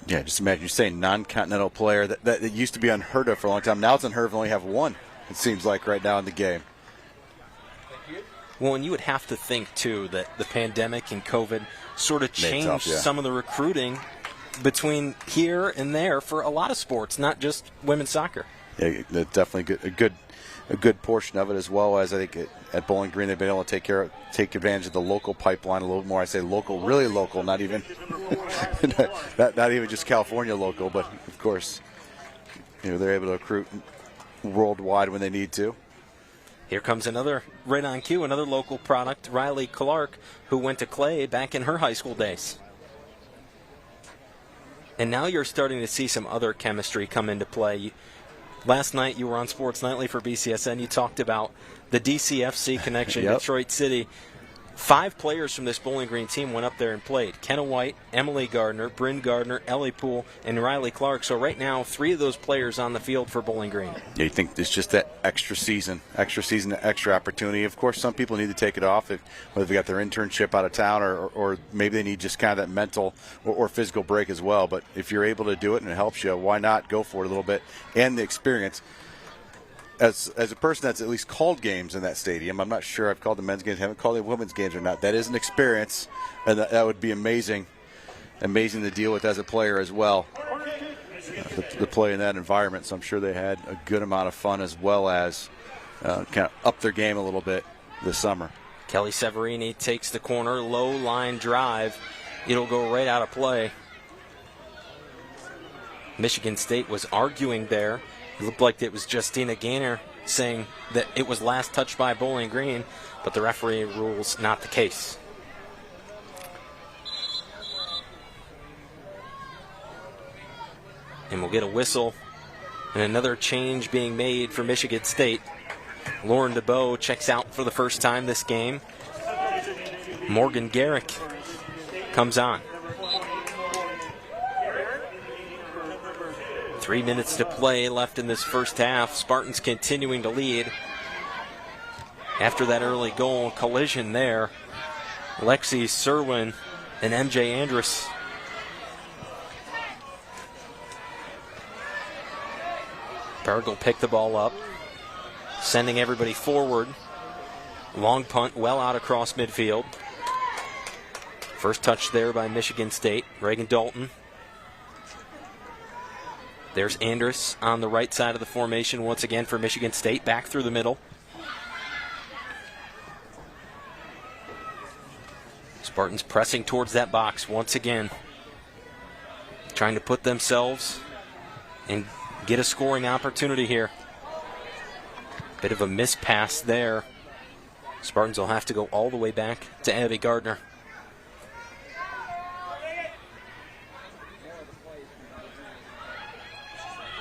B: Yeah, just imagine you're saying non-continental player. That used to be unheard of for a long time. Now it's unheard of to only have one, it seems like, right now in the game.
A: Well, and you would have to think, too, that the pandemic and COVID sort of changed some of the recruiting between here and there for a lot of sports, not just women's soccer.
B: Yeah, definitely a good portion of it, as well as I think at Bowling Green they've been able to take advantage of the local pipeline a little more. I say local, really local, not even not even just California local, but of course, they're able to recruit worldwide when they need to.
A: Here comes another, right on cue, another local product, Riley Clark, who went to Clay back in her high school days. And now you're starting to see some other chemistry come into play. Last night you were on Sports Nightly for BCSN. You talked about the DCFC connection, Detroit City. 5 players from this Bowling Green team went up there and played. Kenna White, Emily Gardner, Bryn Gardner, Ellie Poole, and Riley Clark. So right now, 3 of those players on the field for Bowling Green.
B: Yeah, you think it's just that extra season, extra opportunity. Of course, some people need to take it off, whether they got their internship out of town or maybe they need just kind of that mental or physical break as well. But if you're able to do it and it helps you, why not go for it a little bit? And the experience. As a person that's at least called games in that stadium, I'm not sure I've called the men's games, haven't called the women's games or not. That is an experience, and that would be amazing to deal with as a player as well, to play in that environment. So I'm sure they had a good amount of fun, as well as kind of up their game a little bit this summer.
A: Kelly Severini takes the corner, low line drive. It'll go right out of play. Michigan State was arguing there. It looked like it was Justina Gaynor saying that it was last touched by Bowling Green, but the referee rules not the case. And we'll get a whistle and another change being made for Michigan State. Lauren DeBow checks out for the first time this game. Morgan Garrick comes on. 3 minutes to play left in this first half. Spartans continuing to lead. After that early goal, collision there. Lexi Serwin and MJ Andrus. Berg will pick the ball up, sending everybody forward. Long punt well out across midfield. First touch there by Michigan State. Reagan Dalton. There's Andrus on the right side of the formation once again for Michigan State, back through the middle. Spartans pressing towards that box once again, trying to put themselves and get a scoring opportunity here. Bit of a mispass there. Spartans will have to go all the way back to Abby Gardner.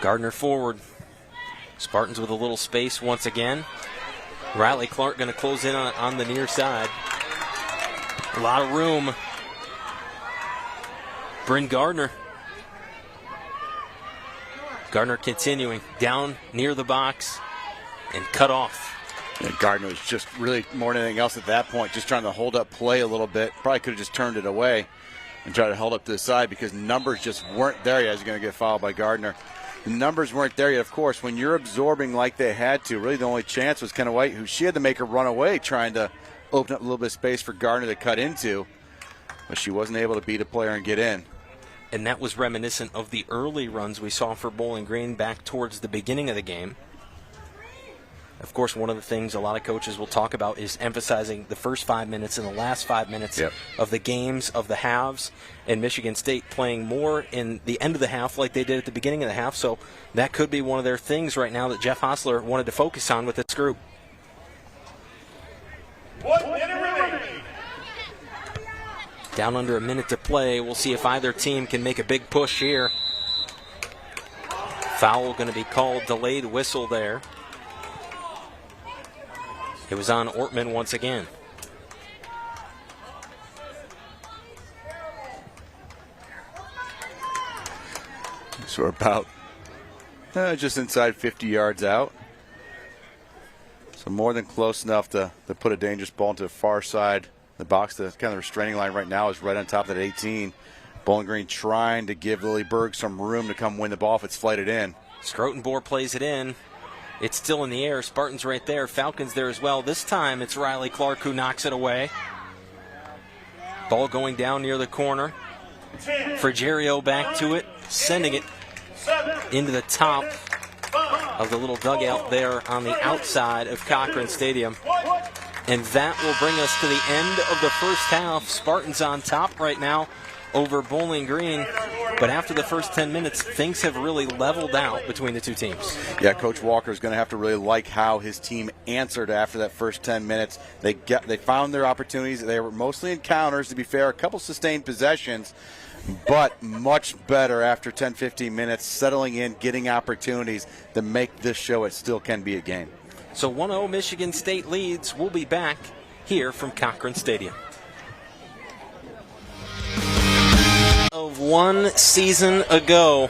A: Gardner forward. Spartans with a little space once again. Riley Clark going to close in on the near side. A lot of room. Bryn Gardner. Gardner continuing down near the box and cut off.
B: And Gardner was just really, more than anything else at that point, just trying to hold up play a little bit. Probably could have just turned it away and tried to hold up to the side because numbers just weren't there yet. He's going to get fouled by Gardner. The numbers weren't there yet. Of course, when you're absorbing like they had to, really the only chance was Kenna White, who she had to make her run away, trying to open up a little bit of space for Gardner to cut into. But she wasn't able to beat a player and get in.
A: And that was reminiscent of the early runs we saw for Bowling Green back towards the beginning of the game. Of course, one of the things a lot of coaches will talk about is emphasizing the first 5 minutes and the last 5 minutes of the games, of the halves, and Michigan State playing more in the end of the half like they did at the beginning of the half. So that could be one of their things right now that Jeff Hostler wanted to focus on with this group.
C: 1 minute remaining.
A: Down under a minute to play. We'll see if either team can make a big push here. Foul going to be called, delayed whistle there. It was on Ortman once again.
B: So we're about just inside 50 yards out. So more than close enough to put a dangerous ball into the far side. The box, the kind of restraining line right now is right on top of that 18. Bowling Green trying to give Lily Berg some room to come win the ball if it's flighted in.
A: Scrotenbohr plays it in. It's still in the air. Spartans right there. Falcons there as well. This time it's Riley Clark who knocks it away. Ball going down near the corner. Frigerio back to it, sending it into the top of the little dugout there on the outside of Cochran Stadium. And that will bring us to the end of the first half. Spartans on top right now over Bowling Green. But after the first 10 minutes, things have really leveled out between the two teams.
B: Yeah, Coach Walker is going to have to really like how his team answered after that first 10 minutes. They found their opportunities. They were mostly encounters, to be fair, a couple sustained possessions, but much better after 10, 15 minutes, settling in, getting opportunities to make this show it still can be a game.
A: So 1-0 Michigan State leads. We'll be back here from Cochran Stadium. Of one season ago,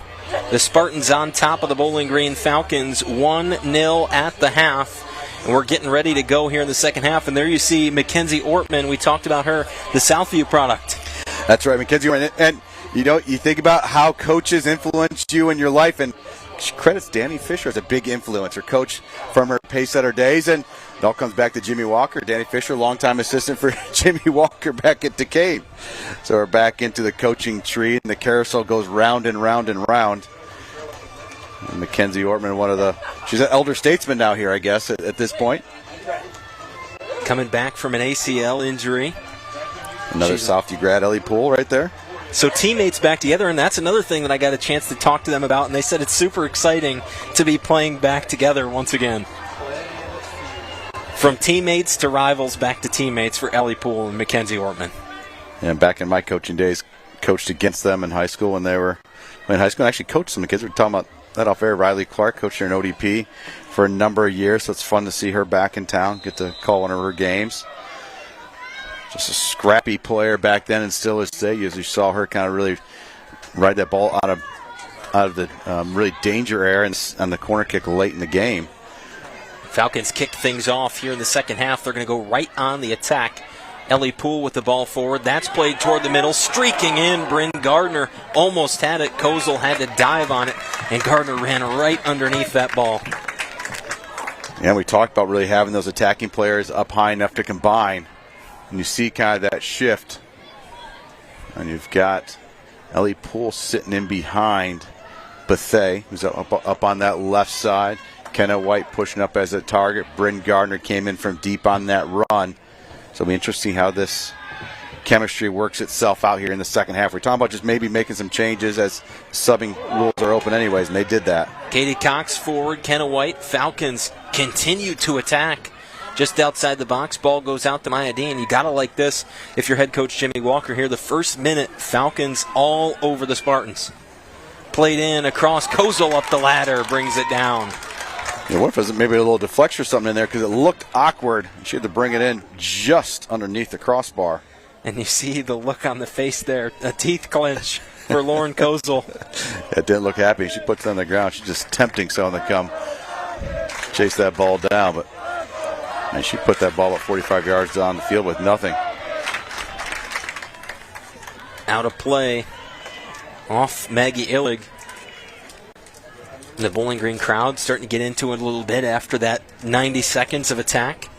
A: the Spartans on top of the Bowling Green Falcons, 1-0 at the half. And we're getting ready to go here in the second half. And there you see Mackenzie Ortman. We talked about her, the Southview product.
B: That's right, Mackenzie Ortman. And you know, you think about how coaches influenced you in your life, and she credits Danny Fisher as a big influence, her coach from her Pacesetter days. And it all comes back to Jimmy Walker. Danny Fisher, longtime assistant for Jimmy Walker back at Decatur. So we're back into the coaching tree, and the carousel goes round and round and round. And Mackenzie Ortman, she's an elder statesman now here, I guess, at this point.
A: Coming back from an ACL injury.
B: Another Southview grad, Ellie Poole, right there.
A: So teammates back together, and that's another thing that I got a chance to talk to them about, and they said it's super exciting to be playing back together once again. From teammates to rivals, back to teammates for Ellie Poole and Mackenzie Ortman.
B: And back in my coaching days, coached against them in high school when they were in high school. I actually coached some kids. We were talking about that off air. Riley Clark coached her in ODP for a number of years, so it's fun to see her back in town, get to call one of her games. Just a scrappy player back then and still is today, as you saw her kind of really ride that ball out of the really danger area on the corner kick late in the game.
A: Falcons kick things off here in the second half. They're going to go right on the attack. Ellie Poole with the ball forward. That's played toward the middle. Streaking in, Bryn Gardner almost had it. Kozel had to dive on it, and Gardner ran right underneath that ball.
B: Yeah, we talked about really having those attacking players up high enough to combine. And you see kind of that shift. And you've got Ellie Poole sitting in behind Bethea, who's up on that left side. Kenna White pushing up as a target. Bryn Gardner came in from deep on that run. So it'll be interesting how this chemistry works itself out here in the second half. We're talking about just maybe making some changes as subbing rules are open anyways, and they did that.
A: Katie Cox forward, Kenna White. Falcons continue to attack. Just outside the box, ball goes out to Maya Dean. You got to like this if you're head coach Jimmy Walker here. The first minute, Falcons all over the Spartans. Played in, across, Kozel up the ladder, brings it down.
B: Yeah, what if there's maybe a little deflection or something in there because it looked awkward. She had to bring it in just underneath the crossbar.
A: And you see the look on the face there, a teeth clench for Lauren Kozel.
B: It didn't look happy. She puts it on the ground. She's just tempting someone to come chase that ball down, but and she put that ball at 45 yards down the field with nothing.
A: Out of play off Maggie Illig. The Bowling Green crowd starting to get into it a little bit after that 90 seconds of attack.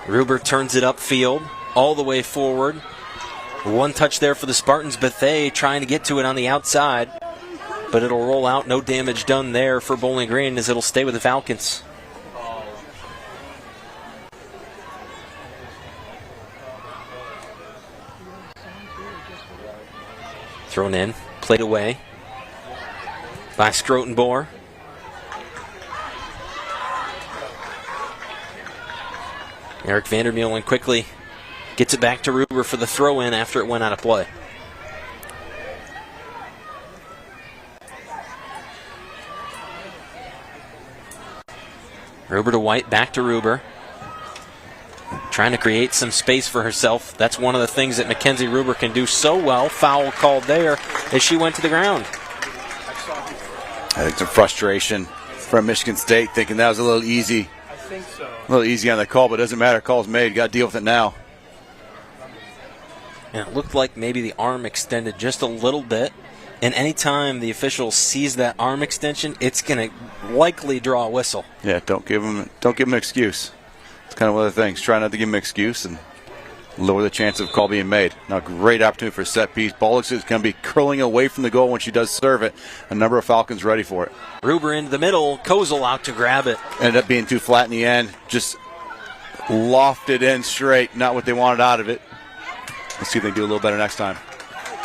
A: Ruber turns it upfield, all the way forward. One touch there for the Spartans. Bethea trying to get to it on the outside, but it'll roll out. No damage done there for Bowling Green as it'll stay with the Falcons. Thrown in, played away by Scrotenbohr. Eric Vandermeulen quickly gets it back to Ruber for the throw-in after it went out of play. Ruber to White, back to Ruber. Trying to create some space for herself. That's one of the things that Mackenzie Ruber can do so well. Foul called there as she went to the ground.
B: I think some frustration from Michigan State, thinking that was a little easy.
C: I think so.
B: A little easy on the call, but it doesn't matter. Call's made. Got to deal with it now.
A: And it looked like maybe the arm extended just a little bit. And anytime the official sees that arm extension, it's going to likely draw a whistle.
B: Yeah, don't give him an excuse. It's kind of one of the things. Try not to give him an excuse and lower the chance of a call being made. Now, great opportunity for a set piece. Ball looks like it's going to be curling away from the goal when she does serve it. A number of Falcons ready for it.
A: Ruber into the middle. Kozel out to grab it.
B: Ended up being too flat in the end. Just lofted in straight. Not what they wanted out of it. Let's see if they can do a little better next time.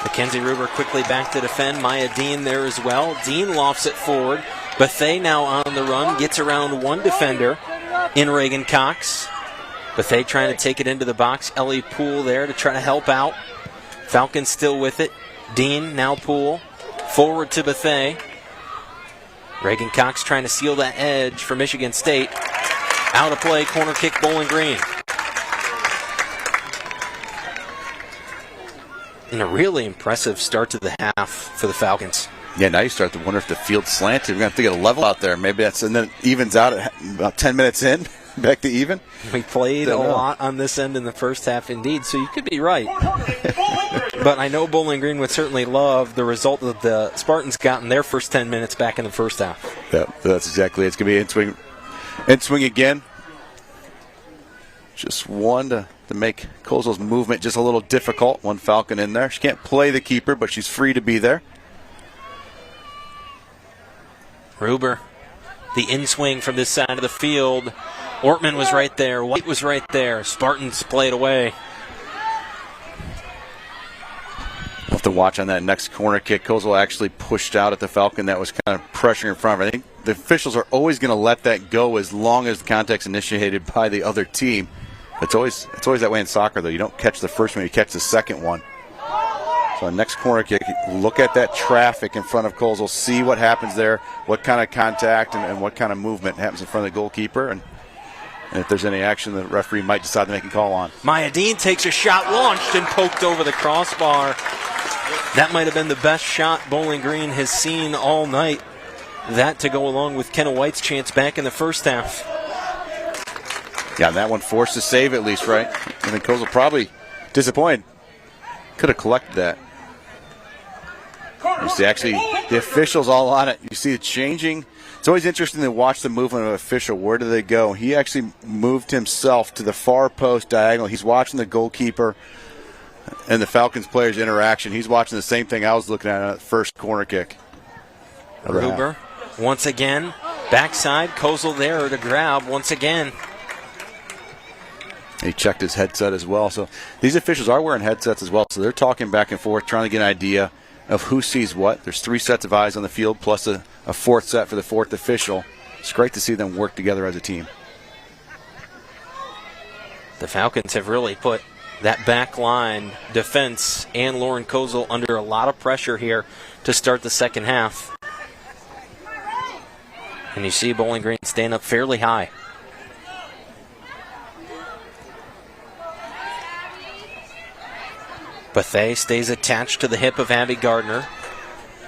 A: Mackenzie Ruber quickly back to defend. Maya Dean there as well. Dean lofts it forward. Bethea now on the run. Gets around one defender in Reagan Cox. Bethea trying to take it into the box. Ellie Poole there to try to help out. Falcons still with it. Dean, now Poole. Forward to Bethea. Reagan Cox trying to seal that edge for Michigan State. Out of play, corner kick, Bowling Green. And a really impressive start to the half for the Falcons.
B: Yeah, now you start to wonder if the field's slanted. We're going to have to get a level out there. Maybe that's, and then it evens out at about 10 minutes in. Back to even?
A: We played a lot on this end in the first half, indeed, so you could be right. But I know Bowling Green would certainly love the result that the Spartans got in their first 10 minutes back in the first half.
B: Yeah, that's exactly it. It's going to be in swing again. Just one to make Kozel's movement just a little difficult. One Falcon in there. She can't play the keeper, but she's free to be there.
A: Ruber, the in-swing from this side of the field. Ortman was right there. White was right there. Spartans played away.
B: We'll have to watch on that next corner kick. Kozel actually pushed out at the Falcon that was kind of pressuring in front of her. I think the officials are always going to let that go as long as the contact's initiated by the other team. It's always that way in soccer, though. You don't catch the first one, you catch the second one. So next corner kick, look at that traffic in front of Kozel, see what happens there, what kind of contact and what kind of movement happens in front of the goalkeeper, and if there's any action, the referee might decide to make a call on.
A: Maya Dean takes a shot, launched and poked over the crossbar. That might have been the best shot Bowling Green has seen all night. That to go along with Kenna White's chance back in the first half.
B: Yeah, that one forced to save at least, right? I think Kozel probably disappointed. Could have collected that. You see, actually, the officials all on it. You see it changing. It's always interesting to watch the movement of an official. Where do they go? He actually moved himself to the far post diagonal. He's watching the goalkeeper and the Falcons players' interaction. He's watching the same thing I was looking at that first corner kick.
A: Ruber, once again, backside. Kozel there to grab once again.
B: He checked his headset as well. So these officials are wearing headsets as well. So they're talking back and forth, trying to get an idea of who sees what. There's 3 sets of eyes on the field, plus a 4th set for the 4th official. It's great to see them work together as a team.
A: The Falcons have really put that back line defense and Lauren Kozel under a lot of pressure here to start the second half. And you see Bowling Green stand up fairly high. Bethea stays attached to the hip of Abby Gardner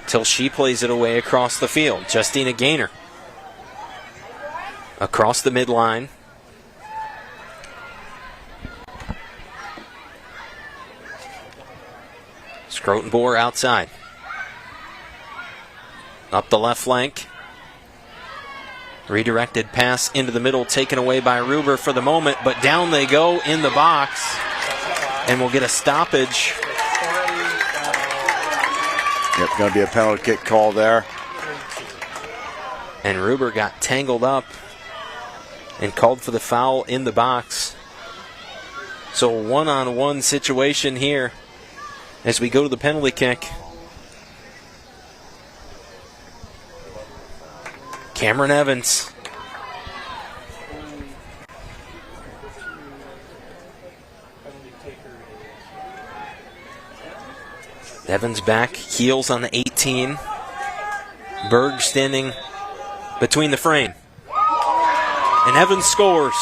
A: till she plays it away across the field. Justina Gaynor across the midline. Scrotenboer outside. Up the left flank. Redirected pass into the middle, taken away by Ruber for the moment, but down they go in the box. And we'll get a stoppage.
B: Yep, going to be a penalty kick call there.
A: And Ruber got tangled up and called for the foul in the box. So a one-on-one situation here as we go to the penalty kick. Cameron Evans. Evans back, heels on the 18. Berg standing between the frame. and Evans scores.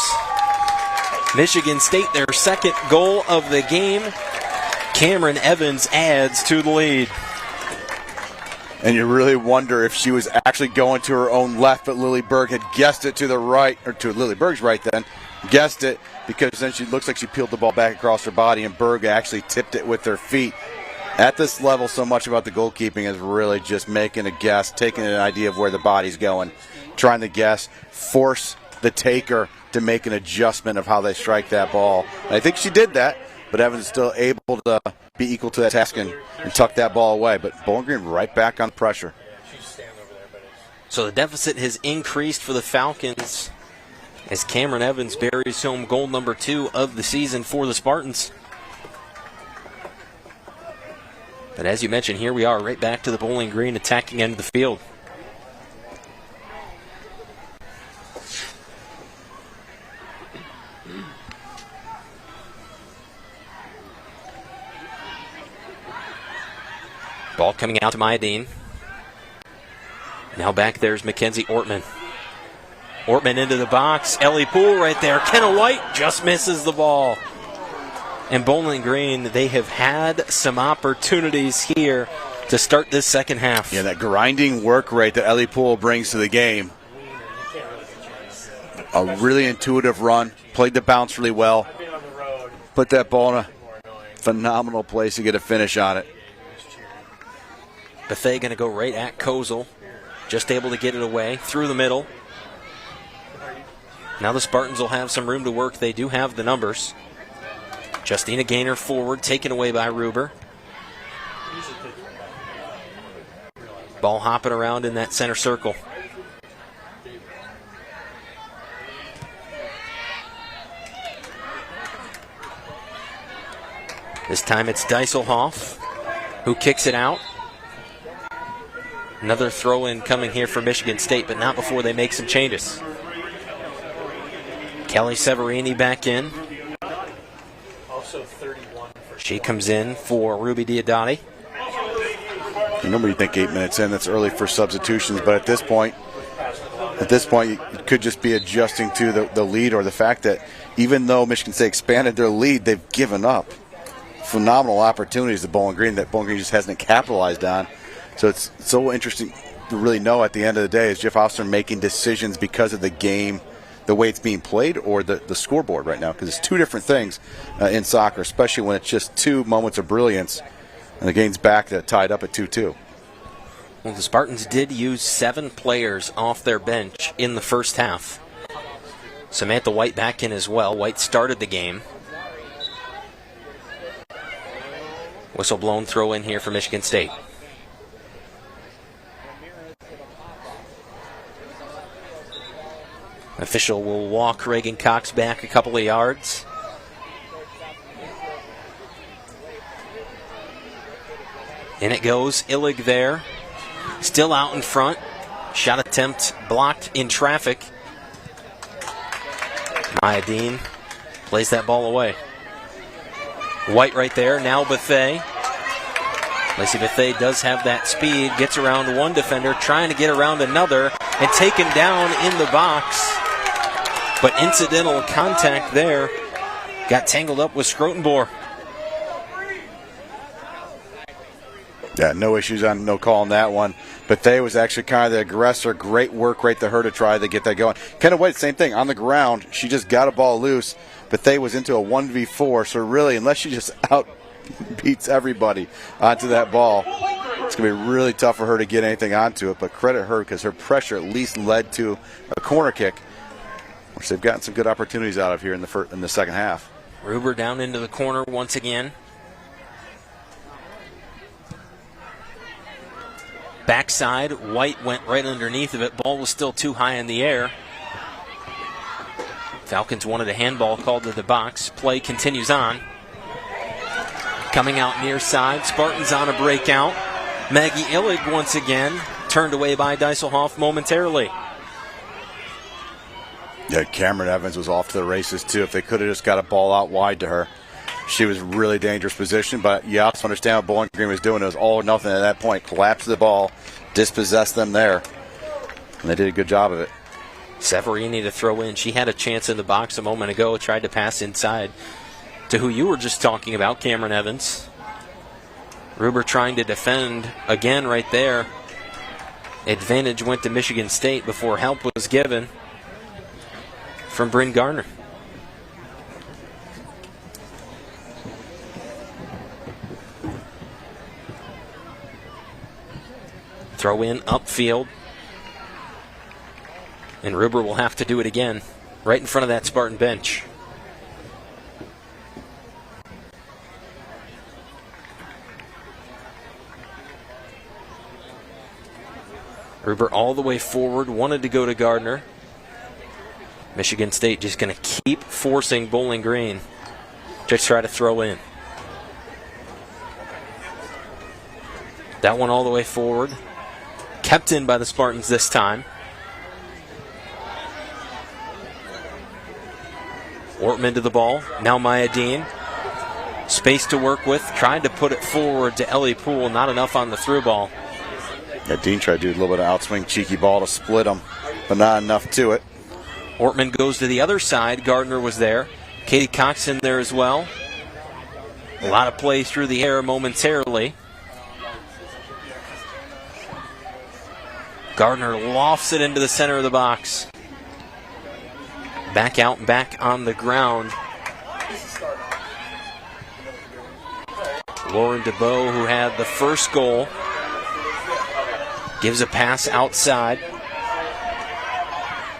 A: Michigan State, their second goal of the game. Cameron Evans adds to the lead.
B: And you really wonder if she was actually going to her own left, but Lily Berg had guessed it to the right, or to Lily Berg's right then, guessed it, because then she looks like she peeled the ball back across her body, and Berg actually tipped it with her feet. At this level, so much about the goalkeeping is really just making a guess, taking an idea of where the body's going, trying to guess, force the taker to make an adjustment of how they strike that ball. And I think she did that, but Evans is still able to be equal to that task and tuck that ball away. But Bowling Green right back on pressure.
A: So the deficit has increased for the Falcons as Cameron Evans buries home goal number 2 of the season for the Spartans. But as you mentioned, here we are right back to the Bowling Green attacking end of the field. Ball coming out to Mayadeen. Now back there's Mackenzie Ortman. Ortman into the box. Ellie Poole right there. Kenna White just misses the ball. And Bowling Green, they have had some opportunities here to start this second half.
B: Yeah, that grinding work rate that Ellie Poole brings to the game. A really intuitive run. Played the bounce really well. Put that ball in a phenomenal place to get a finish on it.
A: Bethea going to go right at Kozel. Just able to get it away through the middle. Now the Spartans will have some room to work. They do have the numbers. Justina Gaynor forward, taken away by Ruber. Ball hopping around in that center circle. This time it's Dieselhoff who kicks it out. Another throw-in coming here for Michigan State, but not before they make some changes. Kelly Severini back in. She comes in for Ruby Diodati.
B: Nobody think 8 minutes in, that's early for substitutions, but at this point, it could just be adjusting to the lead, or the fact that even though Michigan State expanded their lead, they've given up phenomenal opportunities to Bowling Green that Bowling Green just hasn't capitalized on. So it's so interesting to really know at the end of the day, is Jeff Oster making decisions because of the game, the way it's being played, or the scoreboard right now? Because it's two different things in soccer, especially when it's just 2 moments of brilliance and the game's back to tied up at 2-2.
A: Well, the Spartans did use 7 players off their bench in the first half. Samantha White back in as well. White started the game. Whistle blown, throw in here for Michigan State. Official will walk Reagan Cox back a couple of yards. In it goes. Illig there. Still out in front. Shot attempt blocked in traffic. Mayadeen plays that ball away. White right there. Now Bethea. Lacey Bethea does have that speed. Gets around one defender. Trying to get around another. And taken down in the box. But incidental contact there. Got tangled up with Scrotenbohr.
B: Yeah, no issues on no call on that one. Bethea was actually kind of the aggressor. Great work right to her to try to get that going. Kenna White, same thing. On the ground, she just got a ball loose. Bethea was into a 1v4, so really, unless she just outbeats everybody onto that ball, it's going to be really tough for her to get anything onto it. But credit her, because her pressure at least led to a corner kick, which they've gotten some good opportunities out of here in the second half.
A: Ruber down into the corner once again. Backside, White went right underneath of it. Ball was still too high in the air. Falcons wanted a handball called to the box. Play continues on. Coming out near side, Spartans on a breakout. Maggie Illig once again, turned away by Dieselhoff momentarily.
B: Yeah, Cameron Evans was off to the races too. If they could have just got a ball out wide to her, she was really dangerous position. But you also understand what Bowling Green was doing. It was all or nothing at that point. Collapsed the ball, dispossessed them there, and they did a good job of it.
A: Severini to throw in. She had a chance in the box a moment ago, tried to pass inside to who you were just talking about, Cameron Evans. Ruber trying to defend again right there. Advantage went to Michigan State before help was given from Bryn Gardner. Throw in upfield. And Ruber will have to do it again, right in front of that Spartan bench. Ruber all the way forward, wanted to go to Gardner. Michigan State just going to keep forcing Bowling Green to try to throw in. That one all the way forward. Kept in by the Spartans this time. Ortman to the ball. Now Maya Dean. Space to work with. Tried to put it forward to Ellie Poole. Not enough on the through ball.
B: Yeah, Dean tried to do a little bit of outswing, cheeky ball to split them, but not enough to it.
A: Ortman goes to the other side. Gardner was there. Katie Cox in there as well. A lot of play through the air momentarily. Gardner lofts it into the center of the box. Back out and back on the ground. Lauren DeBow, who had the first goal, gives a pass outside.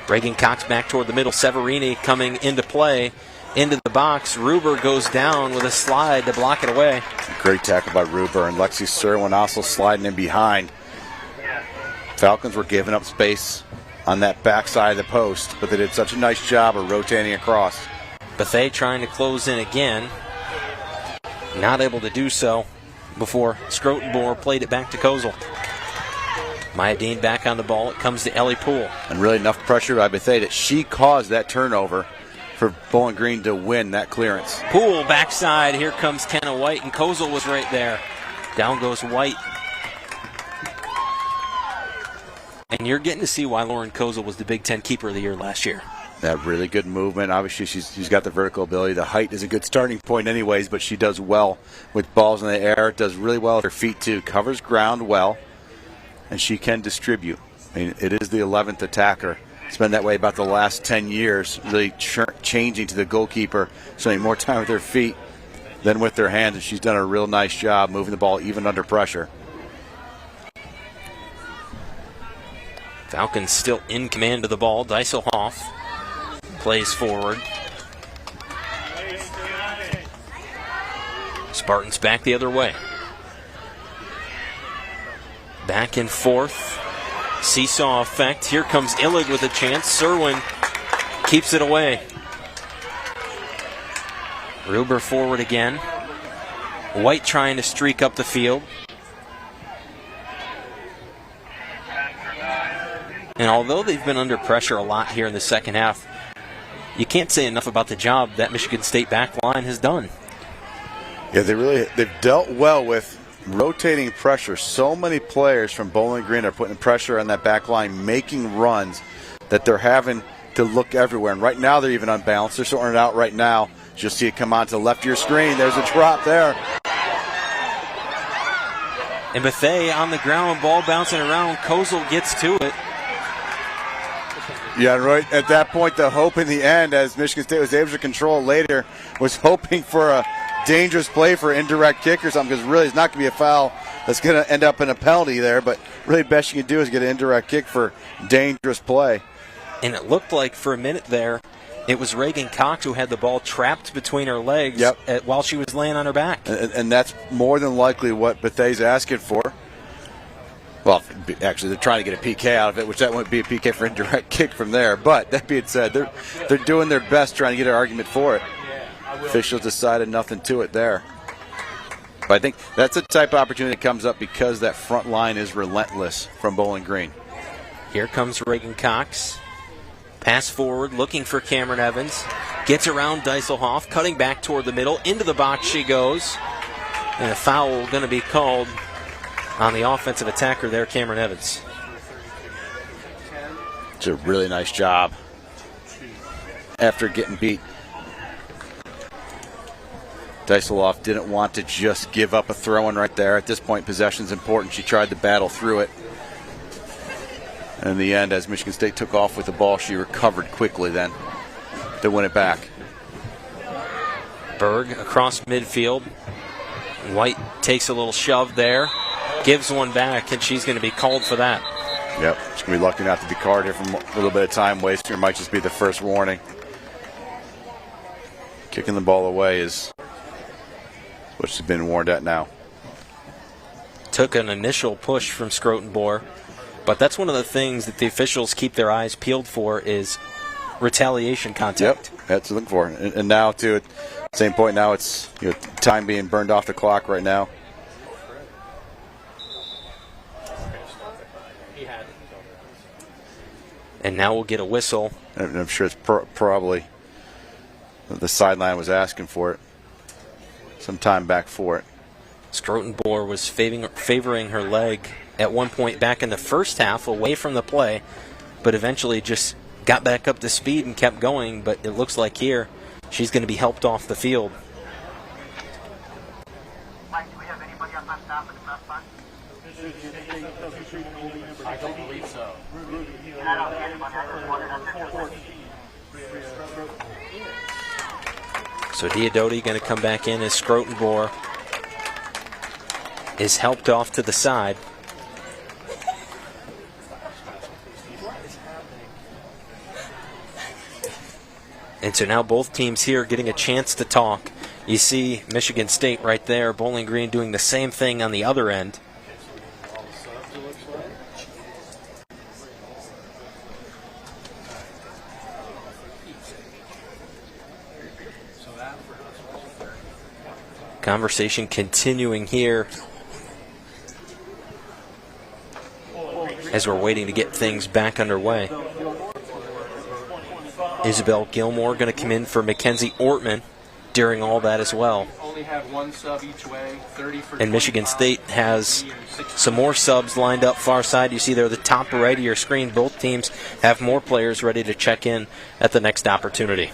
A: Reagan Cox back toward the middle. Severini coming into play, into the box. Ruber goes down with a slide to block it away.
B: Great tackle by Ruber, and Lexi Serwin also sliding in behind. Falcons were giving up space on that backside of the post, but they did such a nice job of rotating across.
A: Bethay trying to close in again. Not able to do so before Scrotenbohr played it back to Kozel. Maya Dean back on the ball. It comes to Ellie Poole.
B: And really enough pressure by Bethay that she caused that turnover for Bowling Green to win that clearance.
A: Poole backside. Here comes Kenna White, and Kozel was right there. Down goes White. And you're getting to see why Lauren Kozel was the Big Ten Keeper of the Year last year.
B: That really good movement. Obviously, she's got the vertical ability. The height is a good starting point anyways, but she does well with balls in the air. Does really well with her feet, too. Covers ground well, and she can distribute. I mean, it is the 11th attacker. It's been that way about the last 10 years, really changing to the goalkeeper, spending more time with her feet than with their hands, and she's done a real nice job moving the ball even under pressure.
A: Falcons still in command of the ball. Deiselhoff plays forward. Spartans back the other way. Back and forth. Seesaw effect. Here comes Illig with a chance. Serwin keeps it away. Ruber forward again. White trying to streak up the field. And although they've been under pressure a lot here in the second half, you can't say enough about the job that Michigan State back line has done.
B: Yeah, they've dealt well with rotating pressure. So many players from Bowling Green are putting pressure on that back line, making runs that they're having to look everywhere. And right now they're even unbalanced. They're sorting it out right now. You'll see it come on to the left of your screen. There's a drop there.
A: And Bethay on the ground, ball bouncing around. Kozel gets to it.
B: Yeah, right at that point, the hope in the end, as Michigan State was able to control later, was hoping for a dangerous play for an indirect kick or something, because really it's not going to be a foul that's going to end up in a penalty there, but really the best you can do is get an indirect kick for dangerous play.
A: And it looked like for a minute there, it was Reagan Cox who had the ball trapped between her legs while she was laying on her back.
B: And that's more than likely what Bethay's asking for. Well, actually, they're trying to get a PK out of it, which that wouldn't be a PK for indirect kick from there. But that being said, they're doing their best trying to get an argument for it. Officials decided nothing to it there. But I think that's a type of opportunity that comes up because that front line is relentless from Bowling Green.
A: Here comes Reagan Cox. Pass forward, looking for Cameron Evans. Gets around Deiselhoff, cutting back toward the middle. Into the box she goes. And a foul going to be called on the offensive attacker there, Cameron Evans.
B: It's a really nice job after getting beat. Dysoloff didn't want to just give up a throw-in right there. At this point, possession's important. She tried to battle through it. And in the end, as Michigan State took off with the ball, she recovered quickly then to win it back.
A: Berg across midfield. White takes a little shove there, gives one back, and she's going to be called for that.
B: Yep, she's going to be lucky not to be carded here from a little bit of time waste. It might just be the first warning. Kicking the ball away is what she's been warned at now.
A: Took an initial push from Scroton-Bohr, but that's one of the things that the officials keep their eyes peeled for is retaliation contact.
B: Yep, that's what they're looking for. And now, too, at the same point, now it's time being burned off the clock right now.
A: And now we'll get a whistle.
B: And I'm sure it's probably the sideline was asking for it. Some time back for it.
A: Scroton-Bohr was favoring her leg at one point back in the first half away from the play, but eventually just got back up to speed and kept going. But it looks like here she's going to be helped off the field.
C: Mike, do we have anybody on that staff in the press box?
D: I don't believe so.
C: I don't see anybody. I just wondered.
A: So Diodati going to come back in as Scroton-Bohr is helped off to the side. And so now both teams here getting a chance to talk. You see Michigan State right there, Bowling Green doing the same thing on the other end. Conversation continuing here as we're waiting to get things back underway. Isabel Gilmore going to come in for Mackenzie Ortman during all that as well.
D: Only have one sub each way, 30 for
A: and Michigan State has some more subs lined up far side. You see there, the top right of your screen. Both teams have more players ready to check in at the next opportunity.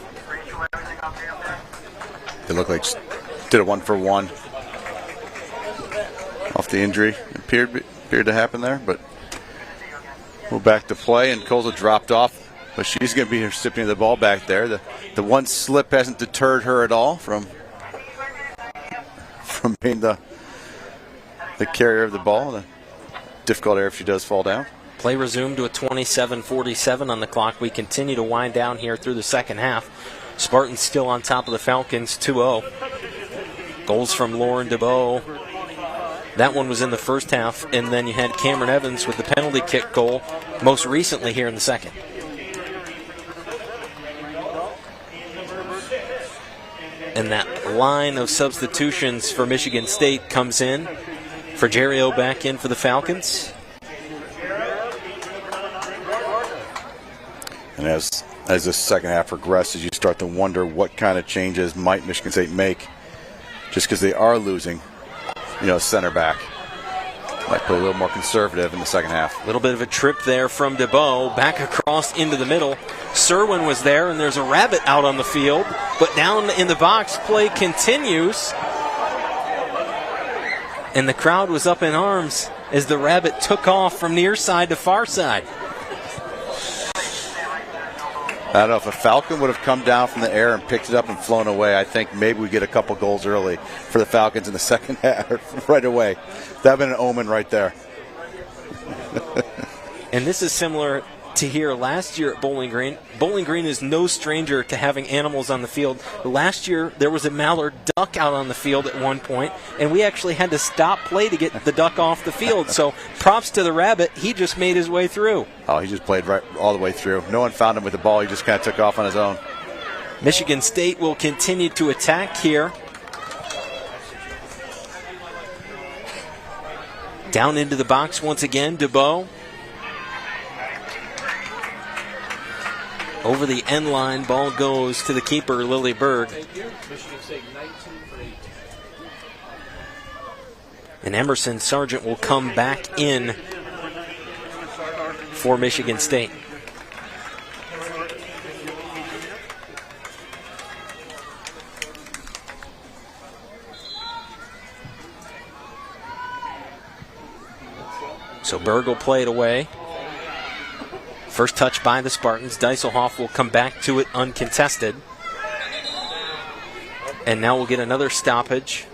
B: They look like did a 1-for-1 off the injury. Appeared to happen there, but we're back to play, and Colza dropped off, but she's going to be the recipient of the ball back there. The one slip hasn't deterred her at all from being the carrier of the ball. The difficult area if she does fall down.
A: Play resumed with 27:47 on the clock. We continue to wind down here through the second half. Spartans still on top of the Falcons, 2-0. Goals from Lauren DeBow. That one was in the first half, and then you had Cameron Evans with the penalty kick goal most recently here in the second. And that line of substitutions for Michigan State comes in. Frigerio back in for the Falcons.
B: And as this second half progresses, you start to wonder what kind of changes might Michigan State make, just because they are losing, center back. Might play a little more conservative in the second half.
A: A little bit of a trip there from DeBow, back across into the middle. Serwin was there, and there's a rabbit out on the field, but down in the box, play continues. And the crowd was up in arms as the rabbit took off from near side to far side.
B: I don't know, if a Falcon would have come down from the air and picked it up and flown away, I think maybe we get a couple goals early for the Falcons in the second half right away. That would have been an omen right there.
A: And this is similar to here last year at Bowling Green. Bowling Green is no stranger to having animals on the field. Last year, there was a mallard duck out on the field at one point, and we actually had to stop play to get the duck off the field. So props to the rabbit. He just made his way through.
B: Oh, he just played right all the way through. No one found him with the ball. He just kind of took off on his own.
A: Michigan State will continue to attack here. Down into the box once again, DeBow. Over the end line, ball goes to the keeper, Lily Berg. And Emerson Sargent will come back in for Michigan State. So Berg will play it away. First touch by the Spartans. Dieselhoff will come back to it uncontested. And now we'll get another stoppage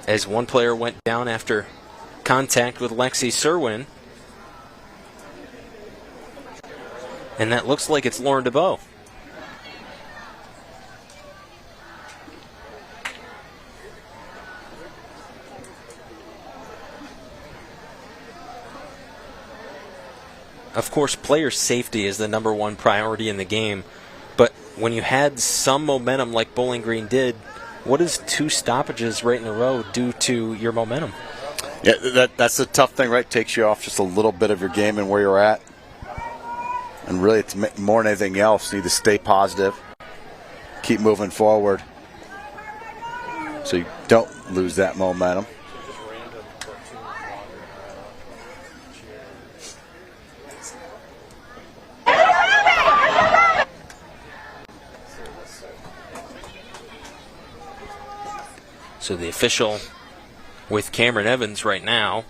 A: as one player went down after contact with Lexi Serwin. And that looks like it's Lauren DeBow. Of course, player safety is the number one priority in the game. But when you had some momentum like Bowling Green did, what does 2 stoppages right in a row do to your momentum?
B: Yeah, that's the tough thing, right? Takes you off just a little bit of your game and where you're at. And really, it's more than anything else. You need to stay positive, keep moving forward, so you don't lose that momentum.
A: So the official with Cameron Evans right now,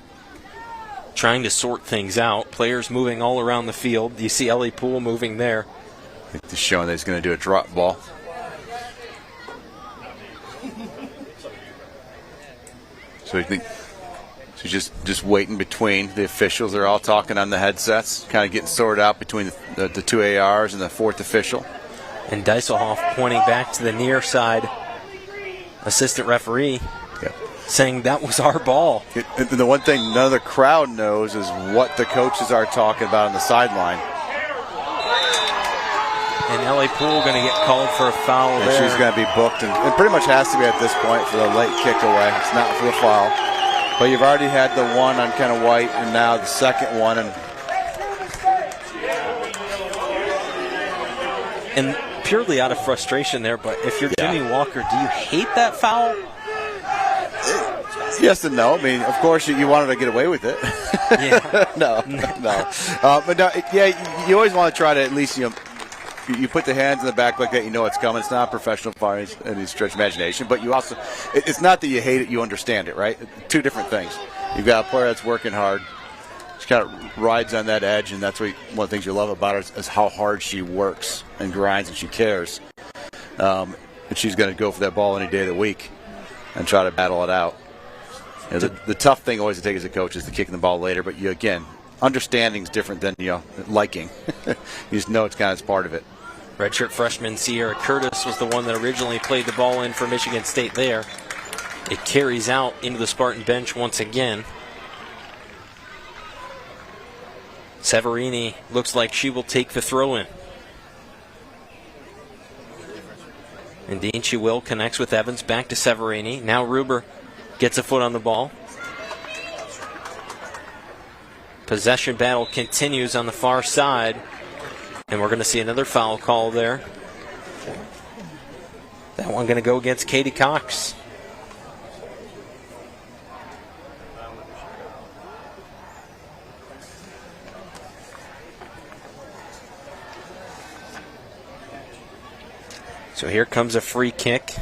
A: trying to sort things out. Players moving all around the field. You see Ellie Poole moving there.
B: I think he's showing that he's going to do a drop ball. So I think just waiting between the officials. They're all talking on the headsets, kind of getting sorted out between the 2 ARs and the 4th official.
A: And Dieselhoff pointing back to the near side assistant referee, saying that was our ball.
B: And the one thing none of the crowd knows is what the coaches are talking about on the sideline.
A: And Ellie Poole going to get called for a foul
B: and
A: there.
B: She's going to be booked, and it pretty much has to be at this point for the late kick away. It's not for the foul. But you've already had the one on Kenna White, and now the second one.
A: And purely out of frustration there, but if you're Jimmy Walker, do you hate that foul?
B: Yes and no. I mean, of course, you wanted to get away with it.
A: Yeah.
B: no. But no, you always want to try to at least, you put the hands in the back like that, you know it's coming. It's not a professional foul in any stretch of imagination, but you also, it's not that you hate it, you understand it, right? 2 different things. You've got a player that's working hard. She kind of rides on that edge, and that's one of the things you love about her is how hard she works and grinds and she cares. And she's going to go for that ball any day of the week and try to battle it out. The tough thing always to take as a coach is the kicking the ball later, but understanding is different than liking. You just know it's kind of part of it.
A: Redshirt freshman Sierra Curtis was the one that originally played the ball in for Michigan State there. It carries out into the Spartan bench once again. Severini looks like she will take the throw in. Indeed, she will. Connects with Evans. Back to Severini. Now Ruber gets a foot on the ball. Possession battle continues on the far side. And we're going to see another foul call there. That one going to go against Katie Cox. So here comes a free kick.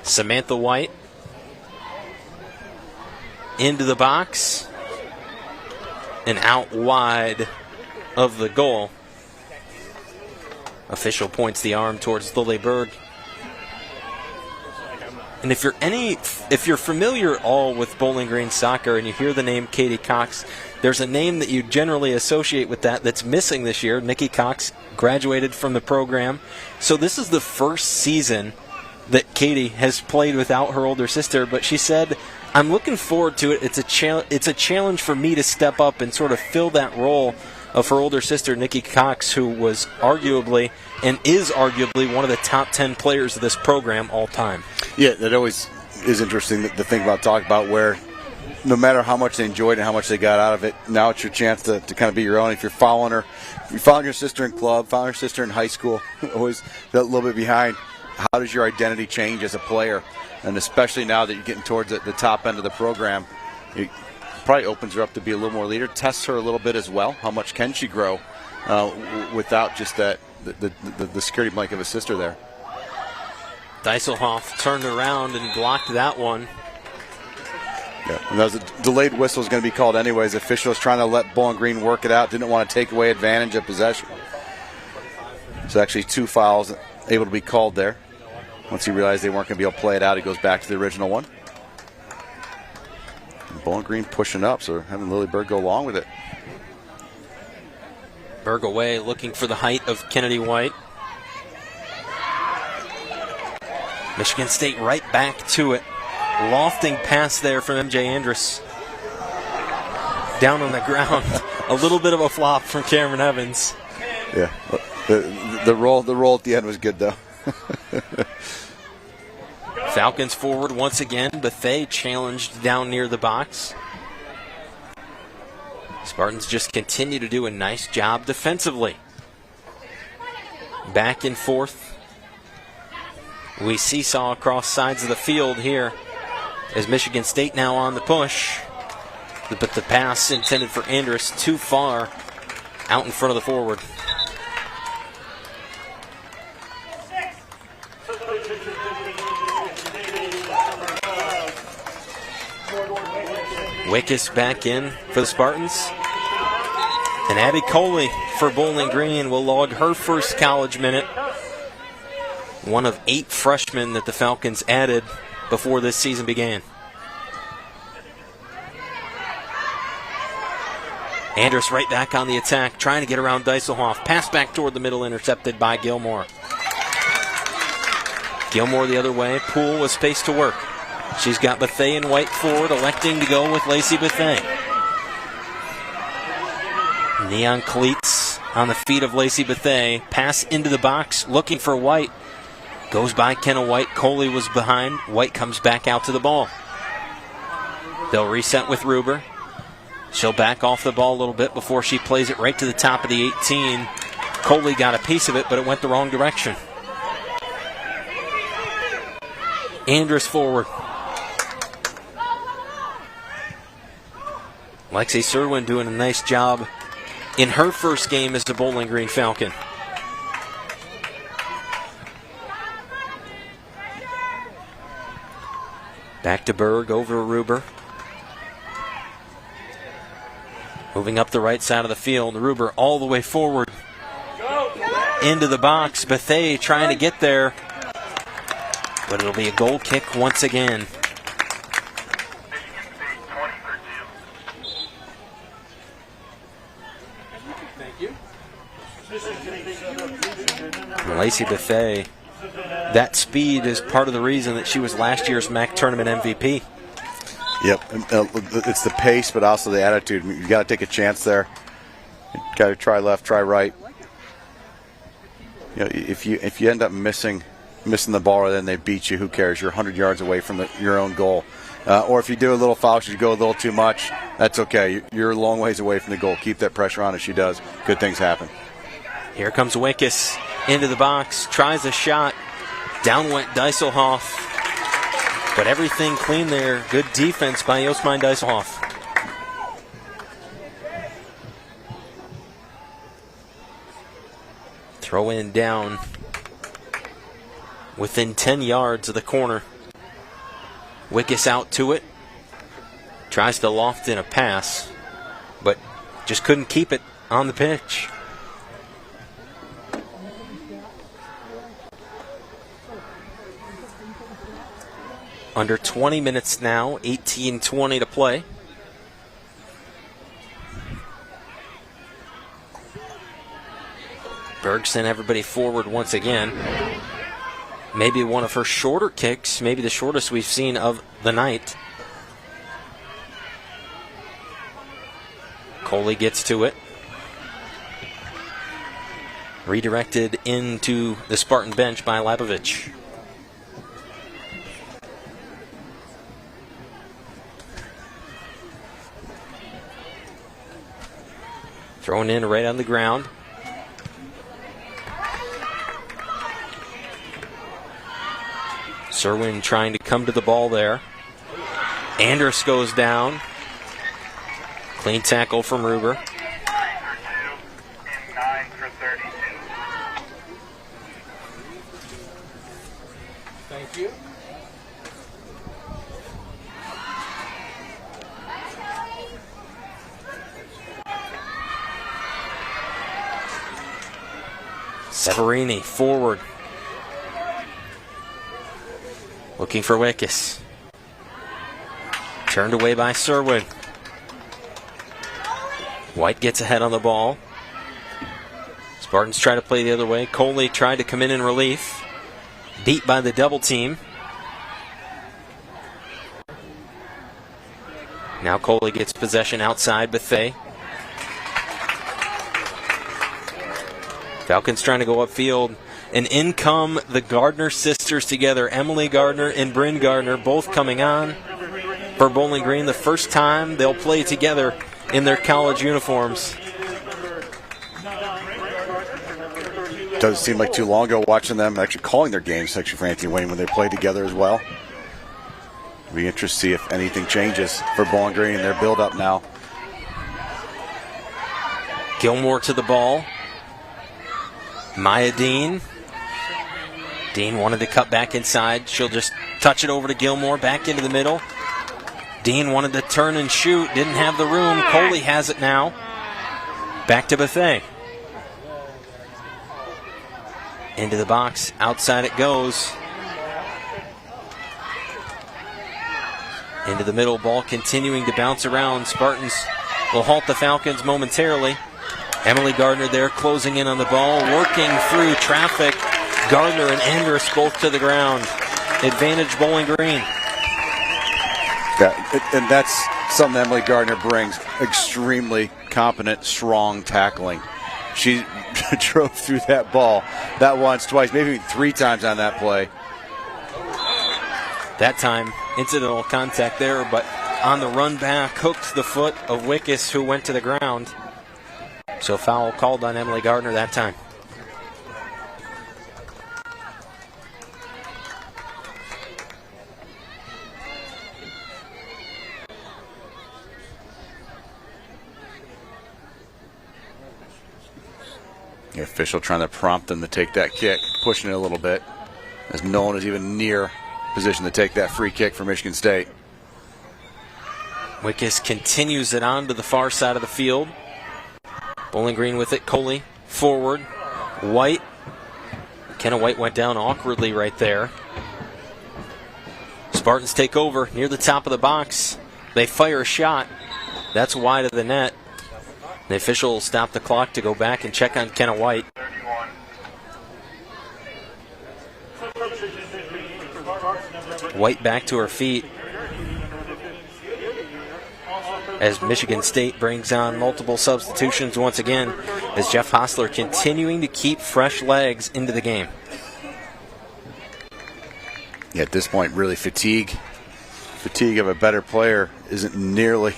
A: Samantha White into the box and out wide of the goal. Official points the arm towards Lily Berg. And if you're familiar at all with Bowling Green soccer and you hear the name Katie Cox, there's a name that you generally associate with that's missing this year. Nikki Cox graduated from the program. So this is the first season that Katie has played without her older sister, but she said, I'm looking forward to it. It's a challenge for me to step up and sort of fill that role of her older sister, Nikki Cox, who was arguably and is arguably one of the top 10 players of this program all time. Yeah,
B: that always is interesting to think about, talk about where no matter how much they enjoyed and how much they got out of it, now it's your chance to kind of be your own. If you're following her, you're following your sister in club, following your sister in high school, always a little bit behind. How does your identity change as a player? And especially now that you're getting towards the top end of the program, it probably opens her up to be a little more leader, tests her a little bit as well. How much can she grow without just the security blanket of a sister there?
A: Dieselhoff turned around and blocked that one.
B: Yeah, and that was a delayed whistle was going to be called anyways. Officials trying to let Bowling Green work it out, didn't want to take away advantage of possession. So actually 2 fouls able to be called there. Once he realized they weren't going to be able to play it out, he goes back to the original one. And Bowling Green pushing up, so having Lillyburg go along with it.
A: Berg away, looking for the height of Kennedy White. Michigan State right back to it. Lofting pass there from M.J. Andrus. Down on the ground. A little bit of a flop from Cameron Evans.
B: Yeah, the roll at the end was good, though.
A: Falcons forward once again. Bethea challenged down near the box. Spartans just continue to do a nice job defensively. Back and forth. We seesaw across sides of the field here as Michigan State now on the push. But the pass intended for Andrus too far out in front of the forward. Wickus back in for the Spartans. And Abby Coley for Bowling Green will log her first college minute. One of 8 freshmen that the Falcons added before this season began. Andrus right back on the attack, trying to get around Deiselhoff. Pass back toward the middle, intercepted by Gilmore. Gilmore the other way. Poole with space to work. She's got Bethea and White forward, electing to go with Lacey Bethea. Neon cleats on the feet of Lacey Bethea. Pass into the box, looking for White. Goes by Kenna White. Coley was behind. White comes back out to the ball. They'll reset with Ruber. She'll back off the ball a little bit before she plays it right to the top of the 18. Coley got a piece of it, but it went the wrong direction. Andrus forward. Lexi Serwin doing a nice job in her first game as the Bowling Green Falcon. Back to Berg, over to Ruber. Moving up the right side of the field. Ruber all the way forward. Into the box. Bethea trying to get there. But it'll be a goal kick once again. Lacey Bethea, that speed is part of the reason that she was last year's MAC tournament MVP.
B: Yep, it's the pace, but also the attitude. You got to take a chance there. You got to try left, try right. You know, if you end up missing the ball, then they beat you. Who cares? You're 100 yards away from your own goal. Or if you do a little foul, you go a little too much. That's okay. You're a long ways away from the goal. Keep that pressure on as she does. Good things happen.
A: Here comes Wickus into the box, tries a shot. Down went Deiselhoff. But everything clean there. Good defense by Josmine Deiselhoff. Throw in down within 10 yards of the corner. Wickus out to it. Tries to loft in a pass, but just couldn't keep it on the pitch. Under 20 minutes now, 18-20 to play. Berg sent everybody forward once again. Maybe one of her shorter kicks, maybe the shortest we've seen of the night. Coley gets to it. Redirected into the Spartan bench by Labovich. Thrown in right on the ground. Serwin trying to come to the ball there. Andrus goes down. Clean tackle from Ruber.
D: Thank you.
A: Severini forward. Looking for Wickes. Turned away by Serwin. White gets ahead on the ball. Spartans try to play the other way. Coley tried to come in relief. Beat by the double team. Now Coley gets possession outside Bethea. Falcons trying to go upfield. And in come the Gardner sisters together. Emily Gardner and Bryn Gardner both coming on for Bowling Green. The first time they'll play together in their college uniforms.
B: Doesn't seem like too long ago watching them actually calling their games actually for Anthony Wayne when they played together as well. It'll be interesting to see if anything changes for Bowling Green in their build-up now.
A: Gilmore to the ball. Maya Dean. Dean wanted to cut back inside. She'll just touch it over to Gilmore, back into the middle. Dean wanted to turn and shoot, didn't have the room. Coley has it now. Back to Bethea. Into the box, outside it goes. Into the middle, ball continuing to bounce around. Spartans will halt the Falcons momentarily. Emily Gardner there closing in on the ball, working through traffic. Gardner and Andrus both to the ground. Advantage Bowling Green.
B: Yeah, and that's something Emily Gardner brings. Extremely competent, strong tackling. She drove through that ball that once, twice, maybe 3 times on that play.
A: That time, incidental contact there, but on the run back, hooked the foot of Wickes, who went to the ground. So foul called on Emily Gardner that time.
B: The official trying to prompt them to take that kick, pushing it a little bit, as no one is even near position to take that free kick for Michigan State.
A: Wickes continues it on to the far side of the field. Bowling Green with it. Coley forward. White. Kenna White went down awkwardly right there. Spartans take over near the top of the box. They fire a shot. That's wide of the net. The official will stop the clock to go back and check on Kenna White. White back to her feet as Michigan State brings on multiple substitutions once again, as Jeff Hostler continuing to keep fresh legs into the game.
B: Yeah, at this point, really fatigue of a better player isn't nearly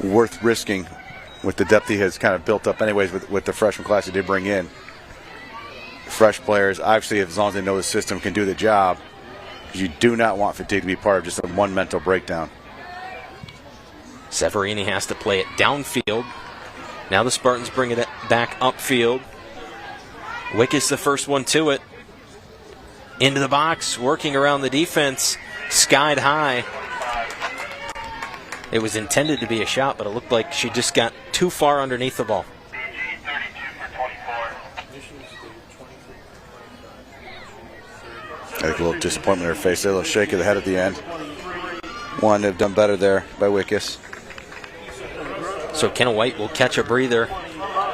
B: worth risking with the depth he has kind of built up anyways with the freshman class he did bring in. Fresh players, obviously, as long as they know the system, can do the job. You do not want fatigue to be part of just one mental breakdown.
A: Severini has to play it downfield. Now the Spartans bring it back upfield. Wickes the first one to it. Into the box, working around the defense. Skied high. It was intended to be a shot, but it looked like she just got too far underneath the ball.
B: I think a little disappointment in her face there, a little shake of the head at the end. Wanted to have done better there by Wickes.
A: So Kenna White will catch a breather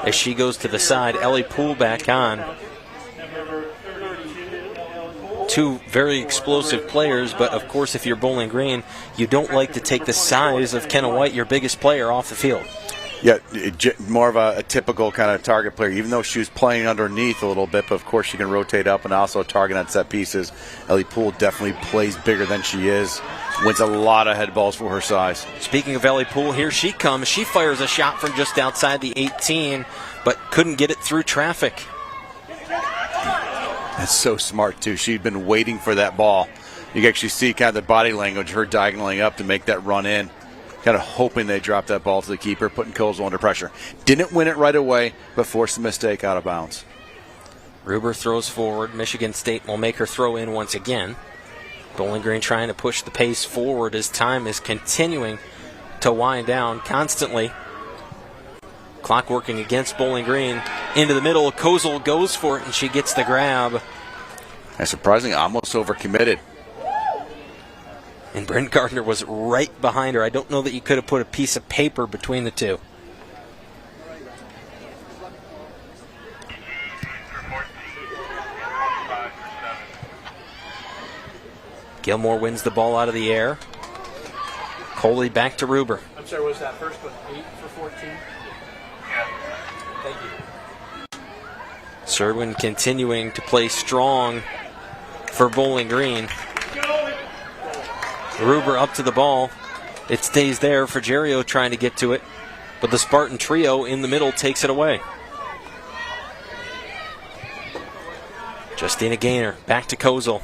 A: as she goes to the side. Ellie Poole back on. Two very explosive players, but of course if you're Bowling Green, you don't like to take the size of Kenna White, your biggest player, off the field.
B: Yeah, more of a typical kind of target player, even though she was playing underneath a little bit, but of course she can rotate up and also target on set pieces. Ellie Poole definitely plays bigger than she is, wins a lot of head balls for her size.
A: Speaking of Ellie Poole, here she comes. She fires a shot from just outside the 18, but couldn't get it through traffic.
B: That's so smart, too. She'd been waiting for that ball. You can actually see kind of the body language, her diagonaling up to make that run in. Kind of hoping they drop that ball to the keeper, putting Kozel under pressure. Didn't win it right away, but forced a mistake out of bounds.
A: Ruber throws forward. Michigan State will make her throw in once again. Bowling Green trying to push the pace forward as time is continuing to wind down constantly. Clock working against Bowling Green. Into the middle, Kozel goes for it, and she gets the grab.
B: And surprisingly, almost overcommitted.
A: And Bryn Gardner was right behind her. I don't know that you could have put a piece of paper between the two. Gilmore wins the ball out of the air. Coley back to Ruber.
D: I'm sorry, what was that first one? 8 for 14? Yeah. Thank you.
A: Serwin continuing to play strong for Bowling Green. Ruber up to the ball. It stays there for Gerio trying to get to it, but the Spartan trio in the middle takes it away. Justina Gaynor back to Kozel.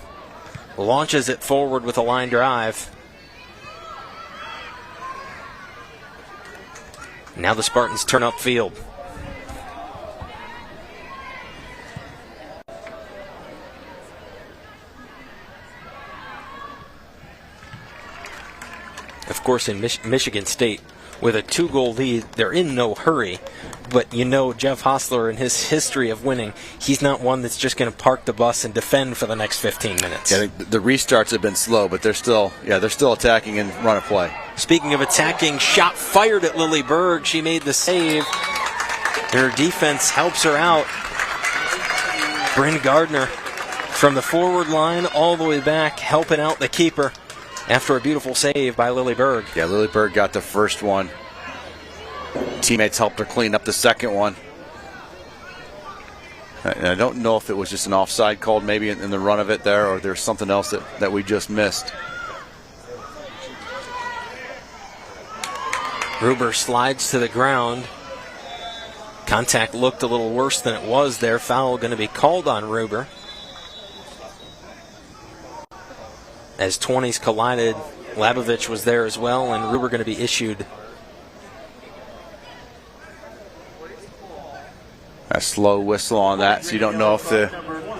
A: Launches it forward with a line drive. Now the Spartans turn upfield. Of course, in Michigan State, with a 2-goal lead, they're in no hurry. But you know Jeff Hostler and his history of winning, he's not one that's just going to park the bus and defend for the next 15 minutes.
B: Yeah, the restarts have been slow, but they're still attacking and run a play.
A: Speaking of attacking, shot fired at Lily Berg. She made the save. Her defense helps her out. Bryn Gardner from the forward line all the way back, helping out the keeper after a beautiful save by Lily Berg.
B: Yeah, Lily Berg got the first one. Teammates helped her clean up the second one. And I don't know if it was just an offside called maybe in the run of it there, or there's something else that we just missed.
A: Ruber slides to the ground. Contact looked a little worse than it was there. Foul going to be called on Ruber. As 20s collided, Labovich was there as well, and Ruber going to be issued
B: a slow whistle on that, so you don't know if the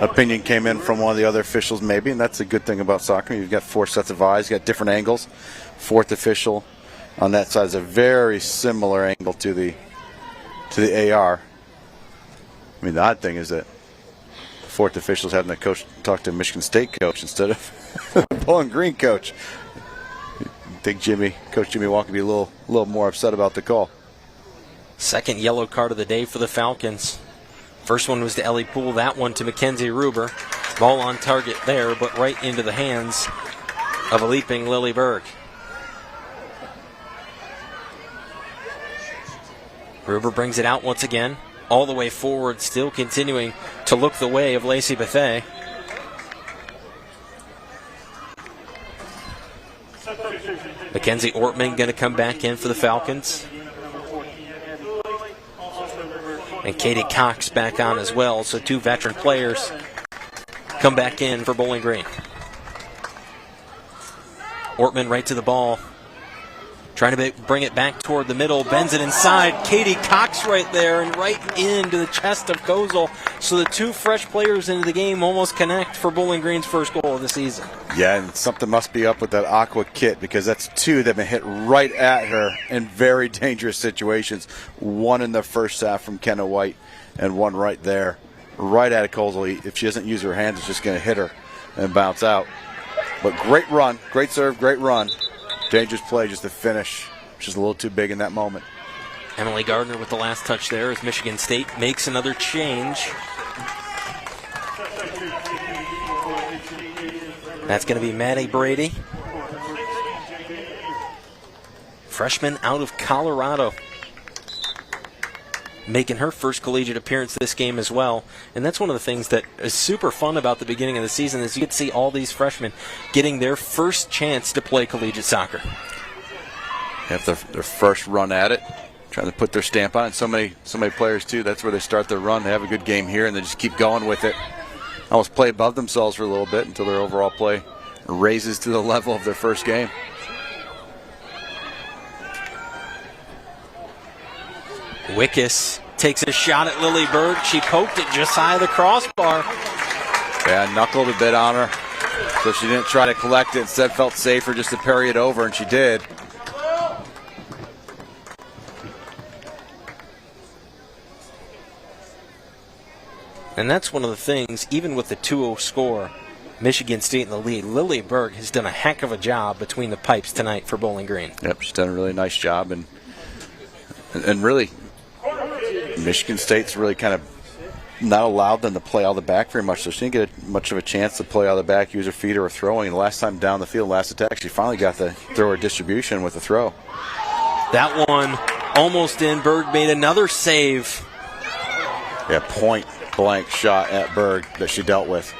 B: opinion came in from one of the other officials maybe, and that's a good thing about soccer. You've got 4 sets of eyes, you've got different angles. Fourth official on that side is a very similar angle to the AR. I mean, the odd thing is that the fourth official's having the coach talk to Michigan State coach instead of Bowling Green coach. I think Coach Jimmy Walker would be a little more upset about the call.
A: second yellow card of the day for the Falcons. First one was to Ellie Poole, that one to Mackenzie Ruber. Ball on target there, but right into the hands of a leaping Lily Berg. Ruber brings it out once again, all the way forward, still continuing to look the way of Lacey Bethea. Mackenzie Ortman going to come back in for the Falcons. And Katie Cox back on as well, so 2 veteran players come back in for Bowling Green. Ortman right to the ball. Trying to bring it back toward the middle, bends it inside. Katie Cox right there and right into the chest of Kozel. So the 2 fresh players into the game almost connect for Bowling Green's first goal of the season.
B: Yeah, and something must be up with that Aqua kit, because that's 2 that have been hit right at her in very dangerous situations. One in the first half from Kenna White and one right there, right at Kozel. If she doesn't use her hands, it's just going to hit her and bounce out. But great run, great serve, great run. Dangerous play, just the finish. Just a little too big in that moment.
A: Emily Gardner with the last touch there as Michigan State makes another change. That's going to be Maddie Brady. Freshman out of Colorado. Making her first collegiate appearance this game as well. And that's one of the things that is super fun about the beginning of the season is you get to see all these freshmen getting their first chance to play collegiate soccer.
B: Have their first run at it, trying to put their stamp on it. So many players too, that's where they start their run. They have a good game here and they just keep going with it. Almost play above themselves for a little bit until their overall play raises to the level of their first game.
A: Wickus takes a shot at Lily Berg. She poked it just high of the crossbar.
B: Yeah, knuckled a bit on her. So she didn't try to collect it. Instead felt safer just to parry it over, and she did.
A: And that's one of the things, even with the 2-0 score, Michigan State in the lead, Lily Berg has done a heck of a job between the pipes tonight for Bowling Green.
B: Yep, she's done a really nice job. And really, Michigan State's really kind of not allowed them to play out of the back very much, so she didn't get much of a chance to play out of the back, use her feet or throwing. And the last time down the field, last attack, she finally got the thrower distribution with the throw.
A: That one almost in. Berg made another save.
B: Yeah, point blank shot at Berg that she dealt with.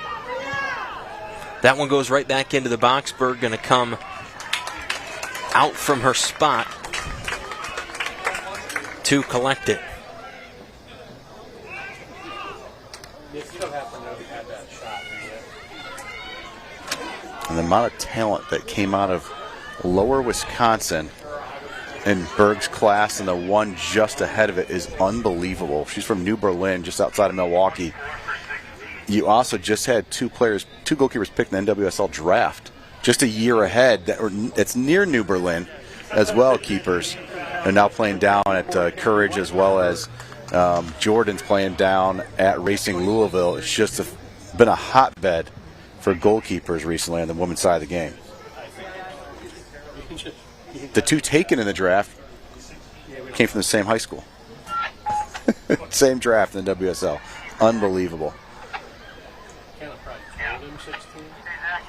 A: That one goes right back into the box. Berg going to come out from her spot to collect it.
D: You don't have to know who had that shot,
B: And the amount of talent that came out of Lower Wisconsin in Berg's class and the one just ahead of it is unbelievable. She's from New Berlin, just outside of Milwaukee. You also just had two goalkeepers picked in the NWSL draft just a year ahead. It's near New Berlin as well, keepers. They're now playing down at Courage, as well as Jordan's playing down at Racing Louisville. It's just been a hotbed for goalkeepers recently on the women's side of the game. The two taken in the draft came from the same high school. Same draft in the WSL. Unbelievable.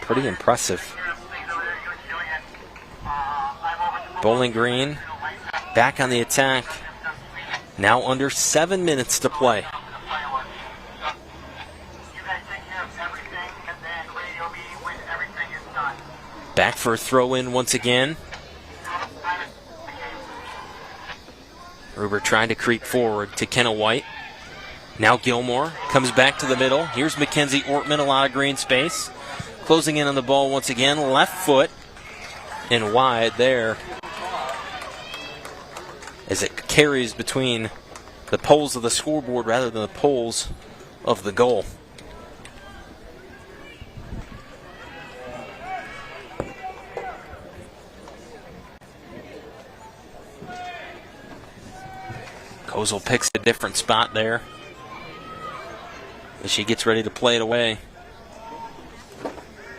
A: Pretty impressive. Bowling Green back on the attack. Now under 7 minutes to play. Back for a throw-in once again. Ruber trying to creep forward to Kenna White. Now Gilmore comes back to the middle. Here's Mackenzie Ortman, a lot of green space. Closing in on the ball once again. Left foot and wide there, as it carries between the poles of the scoreboard rather than the poles of the goal. Kozel picks a different spot there as she gets ready to play it away.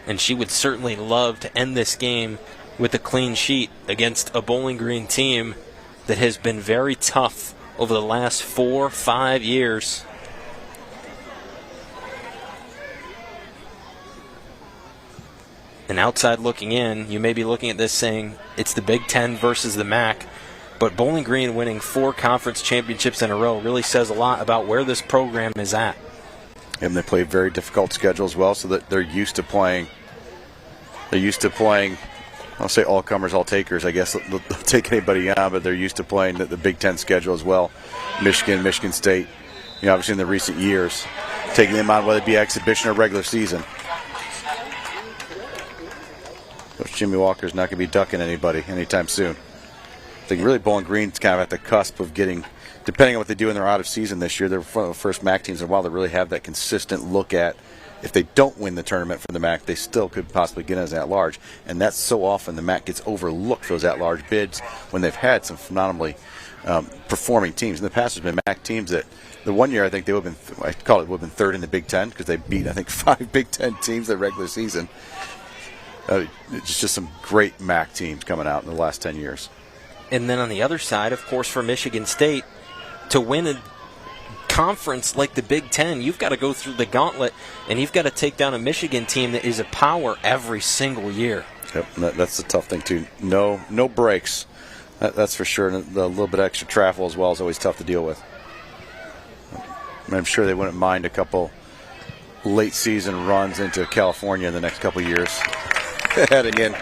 A: And she would certainly love to end this game with a clean sheet against a Bowling Green team that has been very tough over the last 4 or 5 years. And outside looking in, you may be looking at this saying it's the Big Ten versus the MAC, but Bowling Green winning 4 conference championships in a row really says a lot about where this program is at.
B: And they play a very difficult schedule as well, so that they're used to playing. I'll say all comers, all takers. I guess they'll take anybody on, but they're used to playing the Big Ten schedule as well. Michigan State, obviously in the recent years, taking them on whether it be exhibition or regular season. Coach Jimmy Walker's not going to be ducking anybody anytime soon. I think really Bowling Green's kind of at the cusp of getting, depending on what they do in their out of season this year, they're one of the first MAC teams in a while that really have that consistent look at, if they don't win the tournament for the MAC, they still could possibly get as at-large. And that's so often the MAC gets overlooked for those at-large bids when they've had some phenomenally performing teams. In the past, there's been MAC teams that, the one year I think they would have been, would have been third in the Big Ten because they beat, I think, 5 Big Ten teams in the regular season. It's just some great MAC teams coming out in the last 10 years.
A: And then on the other side, of course, for Michigan State, to win a conference like the Big Ten, you've got to go through the gauntlet, and you've got to take down a Michigan team that is a power every single year.
B: Yep, that's the tough thing, too. No breaks. That's for sure. And a little bit of extra travel as well is always tough to deal with. I'm sure they wouldn't mind a couple late season runs into California in the next couple years. Adding in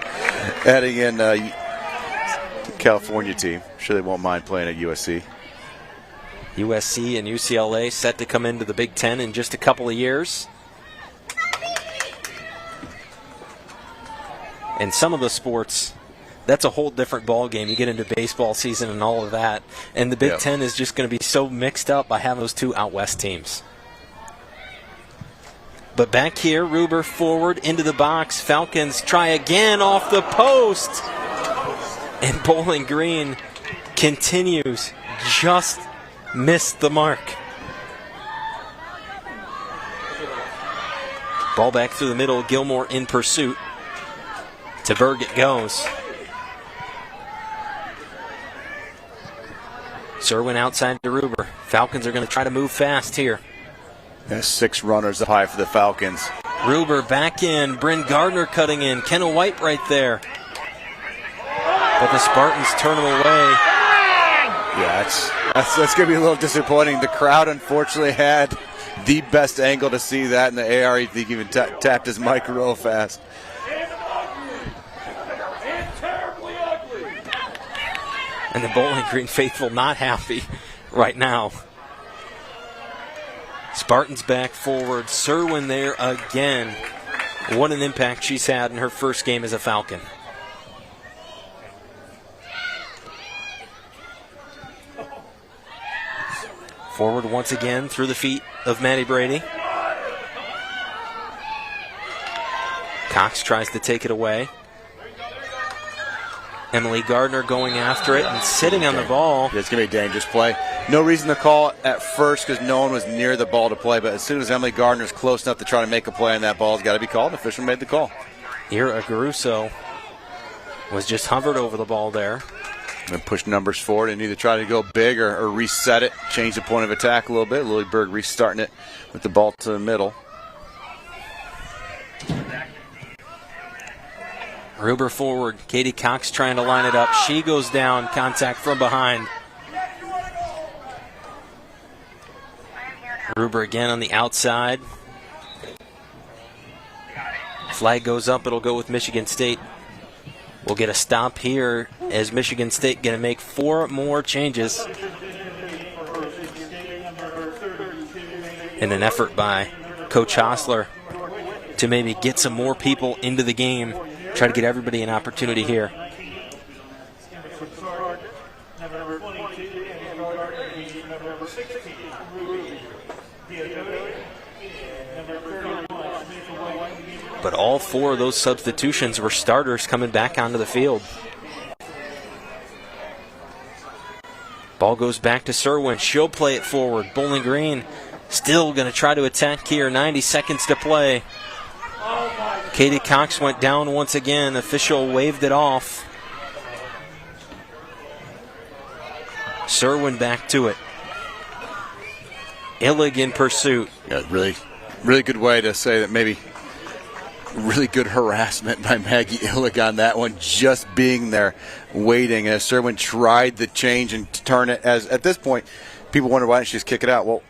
B: California team. I'm sure they won't mind playing at USC.
A: USC and UCLA set to come into the Big Ten in just a couple of years. And some of the sports, that's a whole different ball game. You get into baseball season and all of that. And the Big Ten is just going to be so mixed up by having those 2 out west teams. But back here, Ruber forward into the box. Falcons try again off the post. And Bowling Green continues, just missed the mark. Ball back through the middle. Gilmore in pursuit. To Berg it goes. Serwin outside to Ruber. Falcons are going to try to move fast here.
B: There's 6 runners up high for the Falcons.
A: Ruber back in. Bryn Gardner cutting in. Kenna White right there. But the Spartans turn them away.
B: Yeah, that's going to be a little disappointing. The crowd, unfortunately, had the best angle to see that, and the AR, I think, even tapped his mic real fast.
A: And the Bowling Green faithful not happy right now. Spartans back forward. Serwin there again. What an impact she's had in her first game as a Falcon. Forward once again through the feet of Maddie Brady. Cox tries to take it away. Emily Gardner going after it and sitting on the ball.
B: It's going to be a dangerous play. No reason to call it at first because no one was near the ball to play, but as soon as Emily Gardner's close enough to try to make a play on that ball, it's got to be called. The official made the call.
A: Ira Garuso was just hovered over the ball there.
B: And push numbers forward and either try to go big or reset it, change the point of attack a little bit. Lily Berg restarting it with the ball to the middle.
A: Ruber forward. Katie Cox trying to line it up. She goes down. Contact from behind. Ruber again on the outside. Flag goes up. It'll go with Michigan State. We'll get a stop here as Michigan State going to make 4 more changes in an effort by Coach Hostler to maybe get some more people into the game. Try to get everybody an opportunity here. But all 4 of those substitutions were starters coming back onto the field. Ball goes back to Serwin. She'll play it forward. Bowling Green still going to try to attack here. 90 seconds to play. Katie Cox went down once again. Official waved it off. Serwin back to it. Illig in pursuit.
B: Yeah, really good way to say that maybe really good harassment by Maggie Illig on that one, just being there, waiting. And as Serwin tried the change and turn it, as at this point, people wonder why didn't she just kick it out. Well,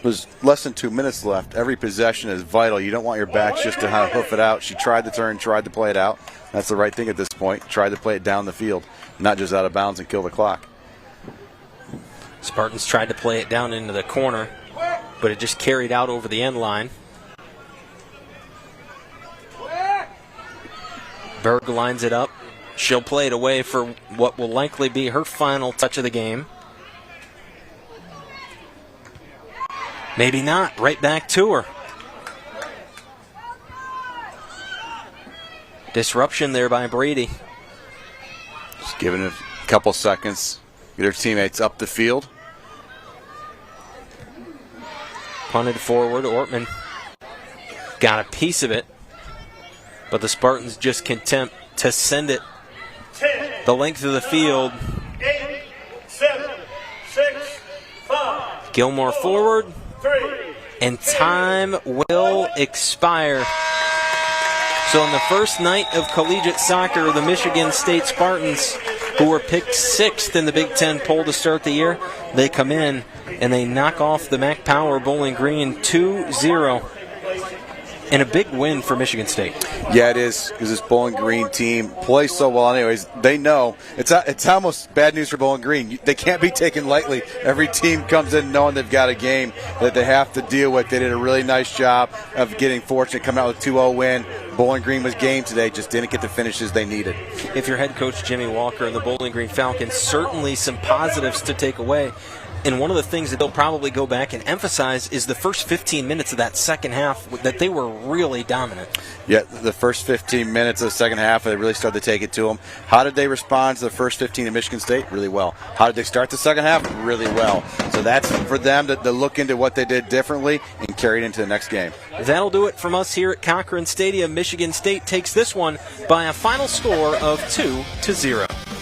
B: there's less than 2 minutes left. Every possession is vital. You don't want your backs just to hoof it out. She tried the turn, tried to play it out. That's the right thing at this point. Tried to play it down the field, not just out of bounds and kill the clock.
A: Spartans tried to play it down into the corner, but it just carried out over the end line. Berg lines it up. She'll play it away for what will likely be her final touch of the game. Maybe not. Right back to her. Disruption there by Brady.
B: Just giving it a couple seconds. Get her teammates up the field.
A: Punted forward. Ortman got a piece of it. But the Spartans just content to send it the length of the field.
C: 8, 7, 6, 5.
A: Gilmore forward.
C: 3.
A: And time will expire. So on the first night of collegiate soccer, the Michigan State Spartans, who were picked 6th in the Big Ten poll to start the year, they come in and they knock off the Mac Power Bowling Green 2-0. And a big win for Michigan State.
B: Yeah, it is, because this Bowling Green team plays so well anyways. They know. It's almost bad news for Bowling Green. They can't be taken lightly. Every team comes in knowing they've got a game that they have to deal with. They did a really nice job of getting fortunate, coming out with a 2-0 win. Bowling Green was game today, just didn't get the finishes they needed. If
A: you're head coach Jimmy Walker and the Bowling Green Falcons, certainly some positives to take away. And one of the things that they'll probably go back and emphasize is the first 15 minutes of that second half, that they were really dominant.
B: Yeah, the first 15 minutes of the second half, they really started to take it to them. How did they respond to the first 15 at Michigan State? Really well. How did they start the second half? Really well. So that's for them to look into what they did differently and carry it into the next game.
A: That'll do it from us here at Cochran Stadium. Michigan State takes this one by a final score of 2-0.